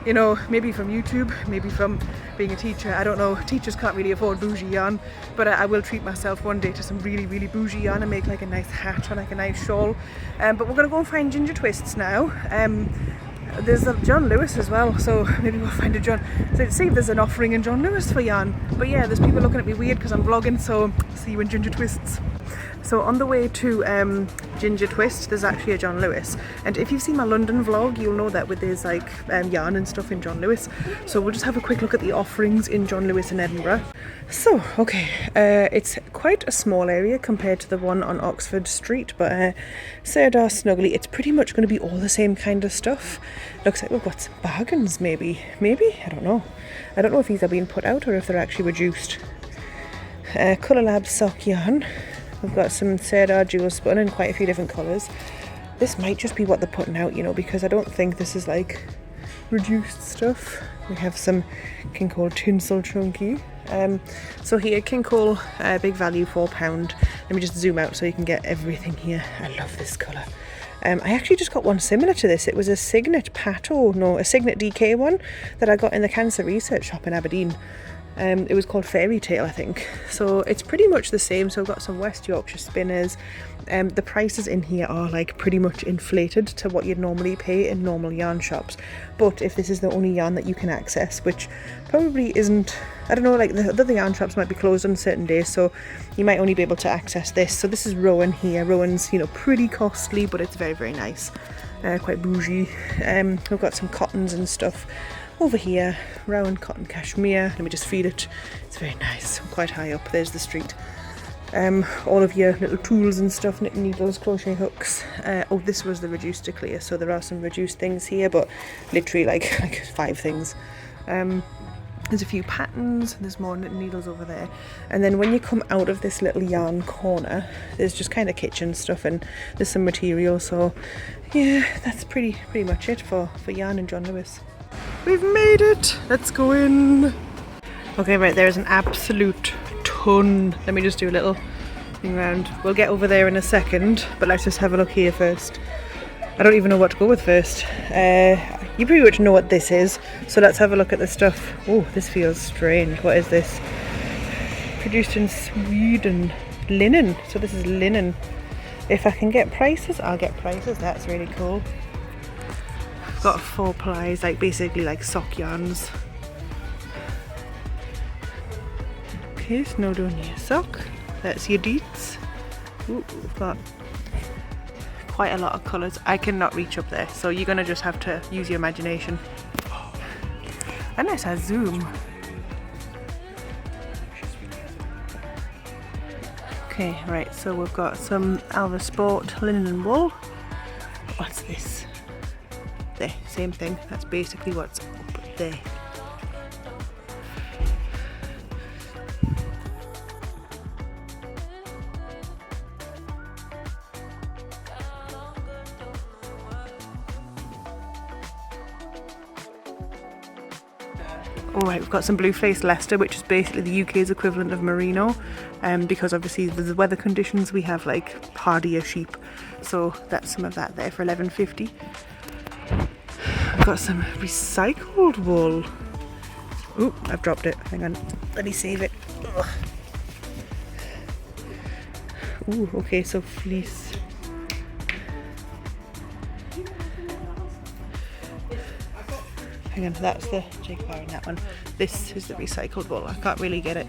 you know, maybe from YouTube, maybe from being a teacher, I don't know, teachers can't really afford bougie yarn, but I will treat myself one day to some really bougie yarn and make like a nice hat or like a nice shawl. But we're gonna go and find Ginger Twists now. There's a John Lewis as well, so maybe we'll find a John. So see if there's an offering in John Lewis for yarn. But yeah, there's people looking at me weird because I'm vlogging, so see you in Ginger Twists. So on the way to Ginger Twist, there's actually a John Lewis, and if you've seen my London vlog, you'll know that with there's like yarn and stuff in John Lewis. So we'll just have a quick look at the offerings in John Lewis in Edinburgh. So okay, it's quite a small area compared to the one on Oxford Street, but Serdar Snuggly, it's pretty much going to be all the same kind of stuff. Looks like we've got some bargains, maybe, I don't know. I don't know if these are being put out or if they're actually reduced. Colour Lab sock yarn. We've got some Serdar dual spun in quite a few different colours. This might just be what they're putting out, you know, because I don't think this is like reduced stuff. We have some King Cole tinsel chunky. So here, King Cole, big value, £4. Let me just zoom out so you can get everything here. I love this colour. I actually just got one similar to this. It was a Signet a Signet DK one that I got in the cancer research shop in Aberdeen. It was called Fairy Tale, I think. So it's pretty much the same. So I've got some West Yorkshire spinners. The prices in here are like pretty much inflated to what you'd normally pay in normal yarn shops. But if this is the only yarn that you can access, which probably isn't, I don't know, like the other yarn shops might be closed on certain days, so you might only be able to access this. So this is Rowan here. Rowan's, you know, pretty costly, but it's very, very nice. Quite bougie. We've got some cottons and stuff. Over here, Rowan cotton cashmere. Let me just feed it. It's very nice. Quite high up. There's the street. All of your little tools and stuff, knitting needles, crochet hooks. Oh, this was the reduced to clear, so there are some reduced things here, but literally like 5 things. There's a few patterns, there's more knitting needles over there. And then when you come out of this little yarn corner, there's just kind of kitchen stuff and there's some material. So yeah, that's pretty much it for yarn and John Lewis. We've made it! Let's go in! Okay, right, there's an absolute ton. Let me just do a little thing around. We'll get over there in a second, but let's just have a look here first. I don't even know what to go with first. You pretty much know what this is, so let's have a look at the stuff. Oh, this feels strange. What is this? Produced in Sweden. Linen. So this is linen. If I can get prices, I'll get prices. That's really cool. Got 4 plies, like basically like sock yarns. Okay, Snowdonia sock. That's your deets. Ooh, we've got quite a lot of colours. I cannot reach up there, so you're gonna just have to use your imagination. Unless I zoom. Okay, right, so we've got some Alva Sport linen and wool. What's this? There, same thing. That's basically what's up there. Alright, we've got some blue face Leicester, which is basically the UK's equivalent of merino, because obviously with the weather conditions we have like hardier sheep, so that's some of that there for £11.50. I've got some recycled wool. Ooh, I've dropped it. Hang on, let me save it. Ugh. Ooh, okay, so fleece. Hang on, that's the Jake Byron, that one. This is the recycled wool. I can't really get it.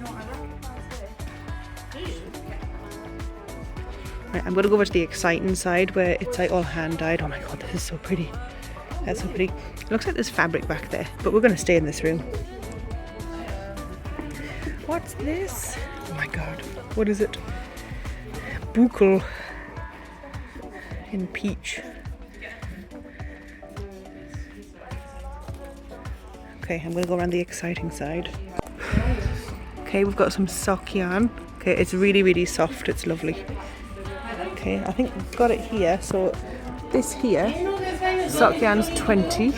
Right, I'm gonna go over to the exciting side where it's like all hand dyed. Oh my god, this is so pretty. That's so pretty. It looks like there's fabric back there, but we're gonna stay in this room. What's this? Oh my god, what is it? Buckle in peach. Okay, I'm going to go around the exciting side. Okay, we've got some sock yarn. Okay, it's really, really soft. It's lovely. Okay, I think we've got it here. So this here, sock yarn's 20.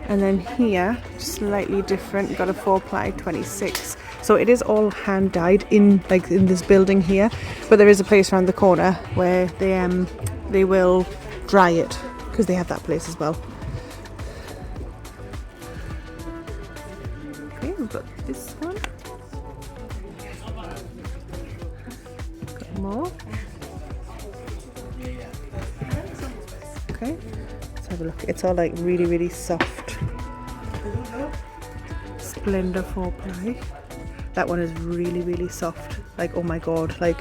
And then here, slightly different, we've got a 4-ply 26. So it is all hand dyed in this building here, but there is a place around the corner where they will dry it because they have that place as well. Okay, we've got this one. Got more. Okay, let's have a look. It's all like really, really soft. Splendor 4-ply. That one is really, really soft. Like, oh my god, like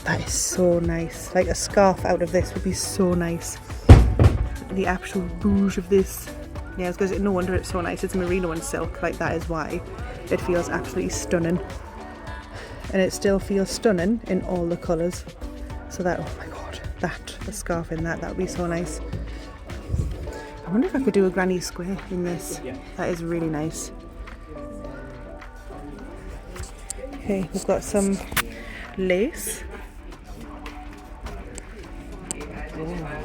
that is so nice. Like a scarf out of this would be so nice. The actual bouge of this. Yeah, it's because no wonder it's so nice. It's merino and silk. Like that is why it feels absolutely stunning. And it still feels stunning in all the colours. So that, oh my god, the scarf in that would be so nice. I wonder if I could do a granny square in this. That is really nice. Okay, we've got some lace. Oh.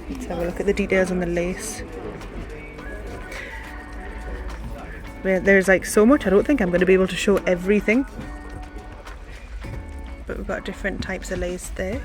Let's have a look at the details on the lace. There's like so much, I don't think I'm going to be able to show everything. but we've got different types of lace there.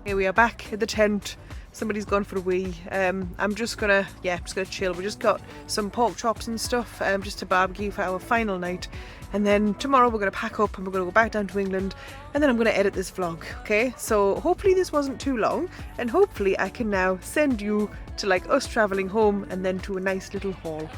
Here we are back at the tent. Somebody's gone for a wee. I'm just gonna chill. We just got some pork chops and stuff just to barbecue for our final night, and then tomorrow we're gonna pack up and we're gonna go back down to England, and then I'm gonna edit this vlog. Okay, so hopefully this wasn't too long, and hopefully I can now send you to like us traveling home and then to a nice little haul.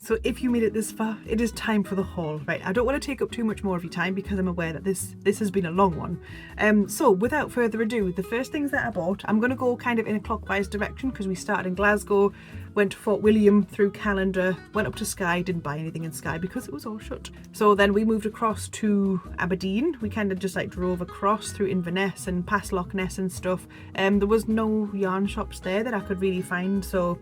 So if you made it this far, it is time for the haul. Right, I don't want to take up too much more of your time because I'm aware that this has been a long one. So without further ado, the first things that I bought, I'm going to go kind of in a clockwise direction because we started in Glasgow, went to Fort William through Caledonian, went up to Skye, didn't buy anything in Skye because it was all shut. So then we moved across to Aberdeen. We kind of just like drove across through Inverness and past Loch Ness and stuff. There was no yarn shops there that I could really find, so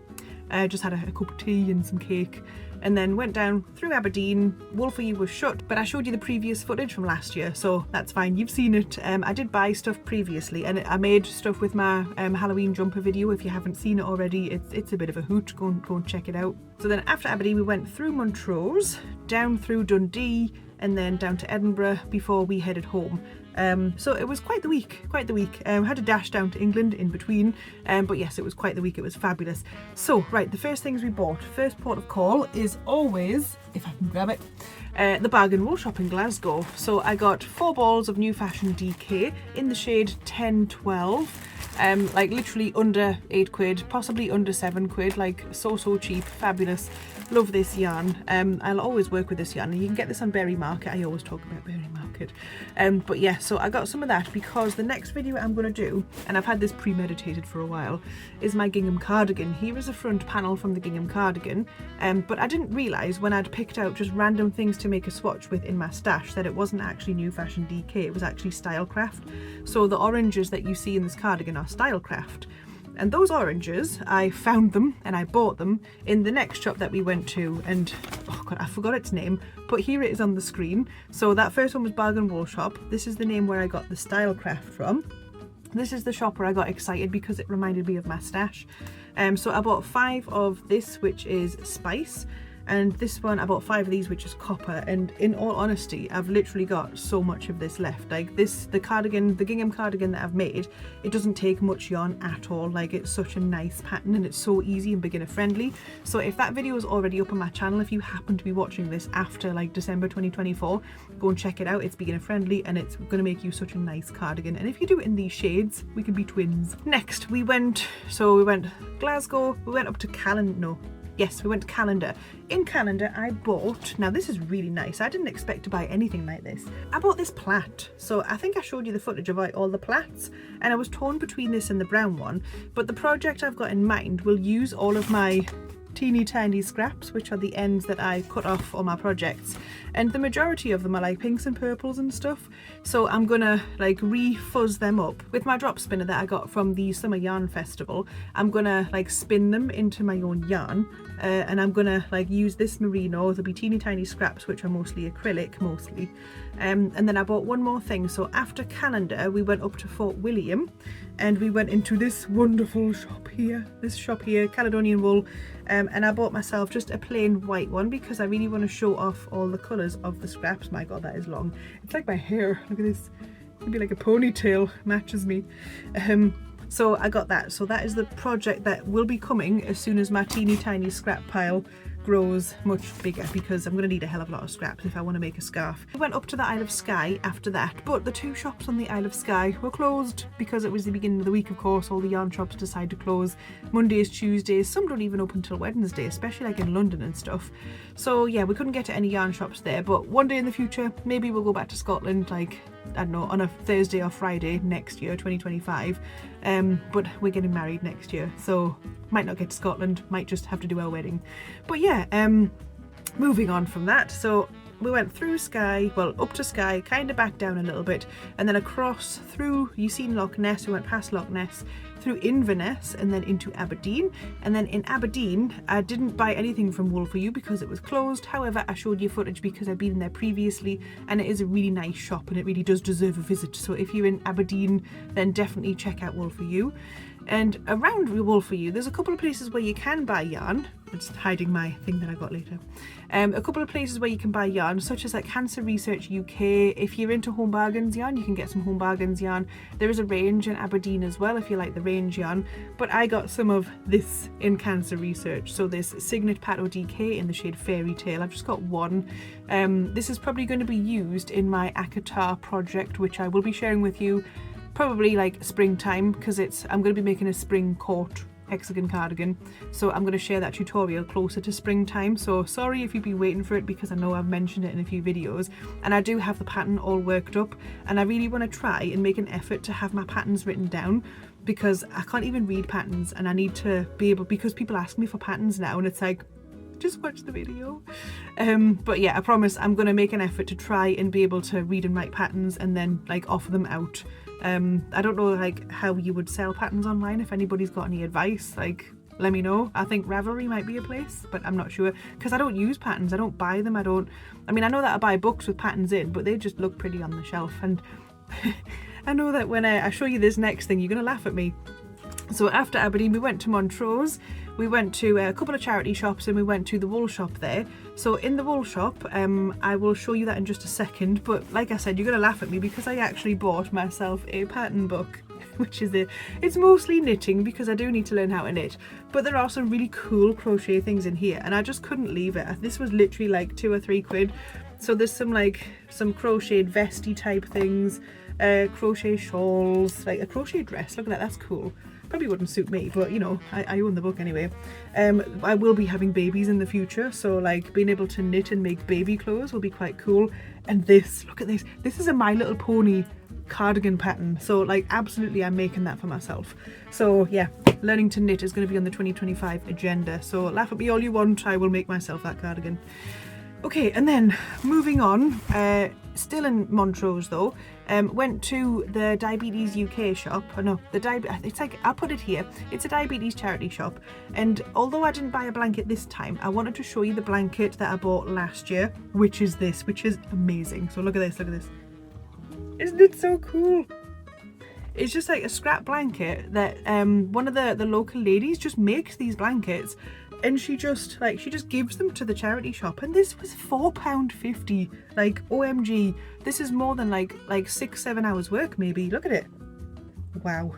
I just had a cup of tea and some cake, and then went down through Aberdeen. Wolfie was shut, but I showed you the previous footage from last year, so that's fine, you've seen it. I did buy stuff previously, and I made stuff with my Halloween jumper video. If you haven't seen it already, it's a bit of a hoot. Go and check it out. So then after Aberdeen we went through Montrose, down through Dundee, and then down to Edinburgh before we headed home. So it was quite the week. Had to dash down to England in between, but yes, it was quite the week. It was fabulous. So right, the first things we bought, first port of call is always, if I can grab it, the bargain wool shop in Glasgow. So I got 4 balls of New Fashion DK in the shade 10-12, like literally under 8 quid, possibly under 7 quid, like so cheap, fabulous. Love this yarn. I'll always work with this yarn, and you can get this on Berry Market. I always talk about Berry Market. But yeah, so I got some of that because the next video I'm going to do, and I've had this premeditated for a while, is my gingham cardigan. Here is a front panel from the gingham cardigan, but I didn't realise when I'd picked out just random things to make a swatch with in my stash that it wasn't actually New Fashion DK, it was actually Stylecraft. So the oranges that you see in this cardigan are Stylecraft. And those oranges, I found them and I bought them in the next shop that we went to, and oh god, I forgot its name, but here it is on the screen. So that first one was Bargain Wool Shop. This is the name where I got the Stylecraft from. This is the shop where I got excited because it reminded me of my stash. So I bought 5 of this, which is Spice, and this one I bought 5 of these, which is Copper. And in all honesty, I've literally got so much of this left. Like this, the cardigan, the gingham cardigan that I've made, it doesn't take much yarn at all. Like it's such a nice pattern and it's so easy and beginner friendly. So if that video is already up on my channel, if you happen to be watching this after like December 2024, go and check it out. It's beginner friendly and it's going to make you such a nice cardigan. And if you do it in these shades, we can be twins. Next we went Glasgow, we went up to we went to Caledonian. In Caledonian I bought, now this is really nice, I didn't expect to buy anything like this. I bought this plait. So I think I showed you the footage of all the plaits, and I was torn between this and the brown one, but the project I've got in mind will use all of my teeny tiny scraps, which are the ends that I cut off on my projects, and the majority of them are like pinks and purples and stuff. So I'm gonna like re-fuzz them up with my drop spinner that I got from the Summer Yarn Festival. I'm gonna like spin them into my own yarn, and I'm gonna like use this merino. There'll be teeny tiny scraps which are mostly acrylic, and then I bought one more thing. So after Caledonian we went up to Fort William, and we went into this wonderful shop here, Caledonian wool, and I bought myself just a plain white one because I really want to show off all the colours of the scraps. My god, that is long. It's like my hair, look at this. It'd be like a ponytail, matches me. So I got that. So that is the project that will be coming as soon as my teeny tiny scrap pile grows much bigger, because I'm going to need a hell of a lot of scraps if I want to make a scarf. We went up to the Isle of Skye after that, but the 2 shops on the Isle of Skye were closed because it was the beginning of the week. Of course, all the yarn shops decide to close Mondays, Tuesdays. Some don't even open till Wednesday, especially like in London and stuff. So yeah, we couldn't get to any yarn shops there, but one day in the future maybe we'll go back to Scotland, like I don't know, on a Thursday or Friday next year, 2025. But we're getting married next year, so might not get to Scotland, might just have to do our wedding. But yeah, moving on from that, so we went through Skye, well, up to Skye, kind of back down a little bit, and then across through, you've seen Loch Ness, we went past Loch Ness, through Inverness, and then into Aberdeen. And then in Aberdeen, I didn't buy anything from Wool For You because it was closed. However, I showed you footage because I've been in there previously, and it is a really nice shop, and it really does deserve a visit. So if you're in Aberdeen, then definitely check out Wool For You. And around Wool For You, there's a couple of places where you can buy yarn. It's hiding my thing that I got later. A couple of places where you can buy yarn, such as like Cancer Research UK. If you're into Home Bargains yarn, you can get some Home Bargains yarn. There is a range in Aberdeen as well if you like the range yarn. But I got some of this in Cancer Research. So there's Signet Pato DK in the shade Fairy Tale. I've just got one. This is probably going to be used in my Akatar project, which I will be sharing with you probably like springtime, because I'm going to be making a spring court hexagon cardigan, so I'm going to share that tutorial closer to springtime. So sorry if you've been waiting for it, because I know I've mentioned it in a few videos, and I do have the pattern all worked up, and I really want to try and make an effort to have my patterns written down, because I can't even read patterns, and I need to be able, because people ask me for patterns now, and it's like, just watch the video. But yeah, I promise I'm going to make an effort to try and be able to read and write patterns and then like offer them out. I don't know like how you would sell patterns online. If anybody's got any advice, like let me know. I think Ravelry might be a place, but I'm not sure, because I don't use patterns. I don't buy them. I mean, I know that I buy books with patterns in, but they just look pretty on the shelf. And I know that when I show you this next thing, you're gonna laugh at me. So after Aberdeen, we went to Montrose. We went to a couple of charity shops, and we went to the wool shop there. So in the wool shop, I will show you that in just a second, but like I said, you're gonna laugh at me because I actually bought myself a pattern book, which is it's mostly knitting because I do need to learn how to knit, but there are some really cool crochet things in here, and I just couldn't leave it. This was literally like £2 or £3. So there's some crocheted vesty type things, crochet shawls, like a crochet dress. Look at that, that's cool. Probably wouldn't suit me, but you know, I own the book anyway. I will be having babies in the future, so like being able to knit and make baby clothes will be quite cool. And this, look at this. This is a My Little Pony cardigan pattern, so like absolutely I'm making that for myself. So yeah, learning to knit is going to be on the 2025 agenda, so laugh at me all you want, I will make myself that cardigan. Okay, and then moving on, still in Montrose though, went to the Diabetes UK shop. Oh no, it's like, I'll put it here, it's a diabetes charity shop, and although I didn't buy a blanket this time, I wanted to show you the blanket that I bought last year, which is this, which is amazing. So look at this, look at this. Isn't it so cool? It's just like a scrap blanket that one of the local ladies just makes these blankets, and she just gives them to the charity shop, and this was £4.50. Like OMG, this is more than like 6-7 hours work maybe. Look at it. Wow.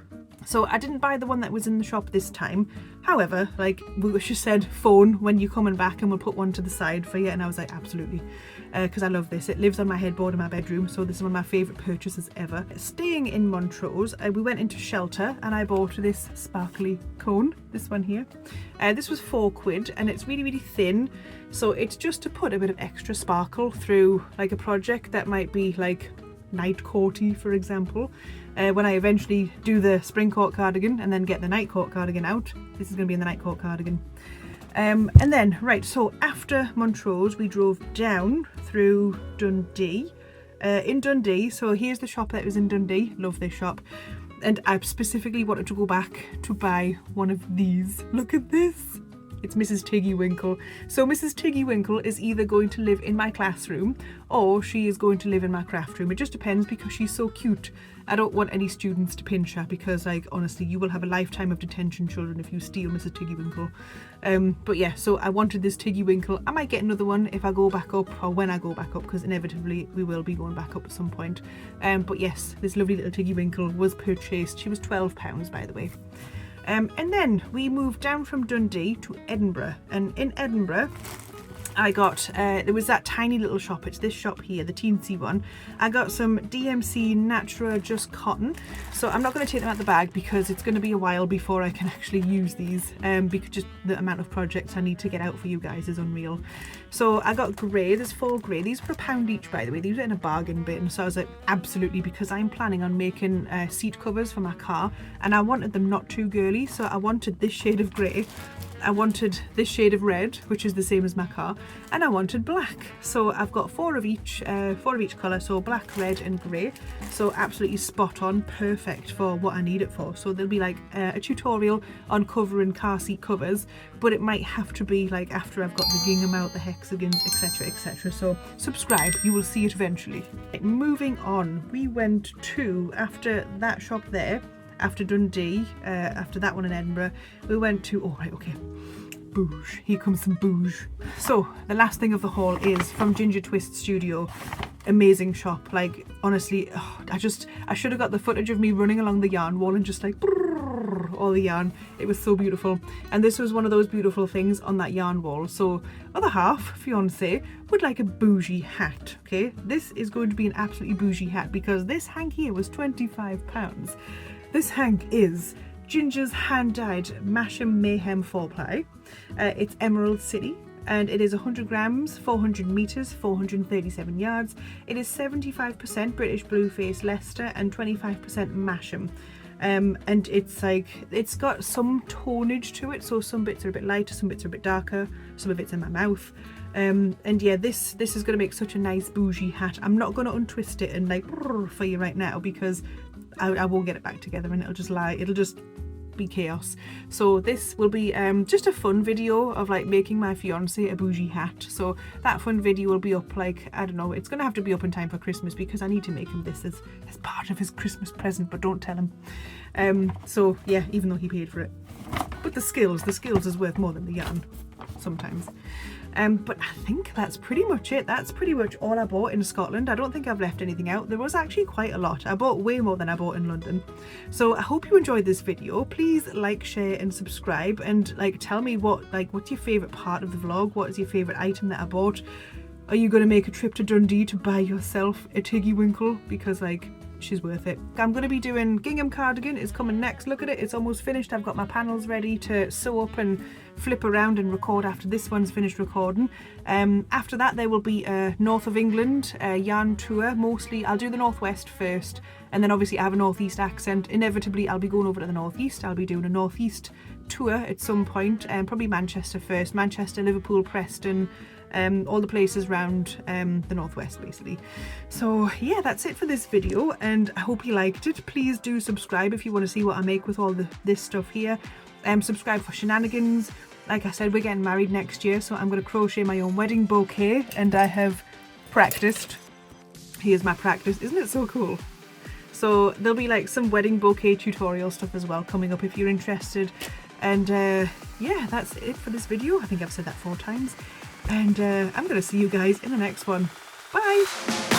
So I didn't buy the one that was in the shop this time. However, like she said, phone when you're coming back and we'll put one to the side for you, and I was like, absolutely, because I love this. It lives on my headboard in my bedroom, so this is one of my favourite purchases ever. Staying in Montrose, we went into Shelter and I bought this sparkly cone, this one here. This was £4, and it's really, really thin, so it's just to put a bit of extra sparkle through like a project that might be like night courty, for example. When I eventually do the spring court cardigan and then get the night court cardigan out, this is going to be in the night court cardigan. And then, right, so after Montrose, we drove down through Dundee. In Dundee, so here's the shop that was in Dundee. Love this shop. And I specifically wanted to go back to buy one of these. Look at this. It's Mrs. Tiggy Winkle. So Mrs. Tiggy Winkle is either going to live in my classroom or she is going to live in my craft room. It just depends because she's so cute. I don't want any students to pinch her because, like, honestly, you will have a lifetime of detention, children, if you steal Mrs. Tiggy Winkle. But yeah, so I wanted this Tiggy Winkle. I might get another one if I go back up, or when I go back up, because inevitably we will be going back up at some point. But yes, this lovely little Tiggy Winkle was purchased. She was £12, by the way. And then we moved down from Dundee to Edinburgh, and in Edinburgh I got, there was that tiny little shop, it's this shop here, the teensy one. I got some DMC Natura Just Cotton, so I'm not going to take them out the bag because it's going to be a while before I can actually use these, because just the amount of projects I need to get out for you guys is unreal. So I got grey, there's 4 grey, these were £1 each, by the way, these were in a bargain bin, so I was like, absolutely, because I'm planning on making seat covers for my car, and I wanted them not too girly, so I wanted this shade of grey, I wanted this shade of red, which is the same as my car, and I wanted black. So I've got 4 of each colour, so black, red and grey. So absolutely spot on, perfect for what I need it for. So there'll be like a tutorial on covering car seat covers, but it might have to be like after I've got the gingham out, the hexagons, etc, etc. So subscribe, you will see it eventually. Moving on, we went to, after that shop there, after Dundee, after that one in Edinburgh, we went to, oh right, okay, Bouge, here comes some Bouge. So the last thing of the haul is from Ginger Twist Studio. Amazing shop, like honestly, oh, I should have got the footage of me running along the yarn wall and just like brrr, all the yarn. It was so beautiful, and this was one of those beautiful things on that yarn wall. So other half, fiance, would like a bougie hat. Okay, this is going to be an absolutely bougie hat because this hank here was £25. This hank is Ginger's hand-dyed Masham Mayhem 4-ply. It's Emerald City, and it is 100 grams, 400 meters, 437 yards. It is 75% British Blueface Leicester and 25% Masham. And it's like, it's got some tonage to it, so some bits are a bit lighter, some bits are a bit darker, some of it's in my mouth. And yeah, this is going to make such a nice bougie hat. I'm not going to untwist it and like for you right now because I won't get it back together and it'll just lie, it'll just be chaos. So this will be just a fun video of like making my fiance a bougie hat. So that fun video will be up, like, I don't know, it's gonna have to be up in time for Christmas because I need to make him this as part of his Christmas present, but don't tell him. So yeah, even though he paid for it, but the skills is worth more than the yarn sometimes. But I think that's pretty much it. That's pretty much all I bought in Scotland. I don't think I've left anything out. There was actually quite a lot. I bought way more than I bought in London. So I hope you enjoyed this video. Please like, share and subscribe, and like tell me what's your favourite part of the vlog? What is your favourite item that I bought? Are you going to make a trip to Dundee to buy yourself a Tiggy Winkle? Because like, she's worth it. I'm going to be doing gingham cardigan. It's coming next. Look at it, it's almost finished. I've got my panels ready to sew up and flip around and record after this one's finished recording. After that there will be a North of England yarn tour. Mostly I'll do the Northwest first, and then obviously I have a Northeast accent. Inevitably I'll be going over to the Northeast. I'll be doing a Northeast tour at some point, probably Manchester first. Manchester, Liverpool, Preston, all the places around the Northwest basically. So yeah, that's it for this video, and I hope you liked it. Please do subscribe if you want to see what I make with all this stuff here. Subscribe for shenanigans. Like I said, we're getting married next year, so I'm going to crochet my own wedding bouquet, and I have practiced. Here's my practice. Isn't it so cool? So there'll be like some wedding bouquet tutorial stuff as well coming up if you're interested. And yeah, that's it for this video. I think I've said that 4 times. And I'm going to see you guys in the next one. Bye!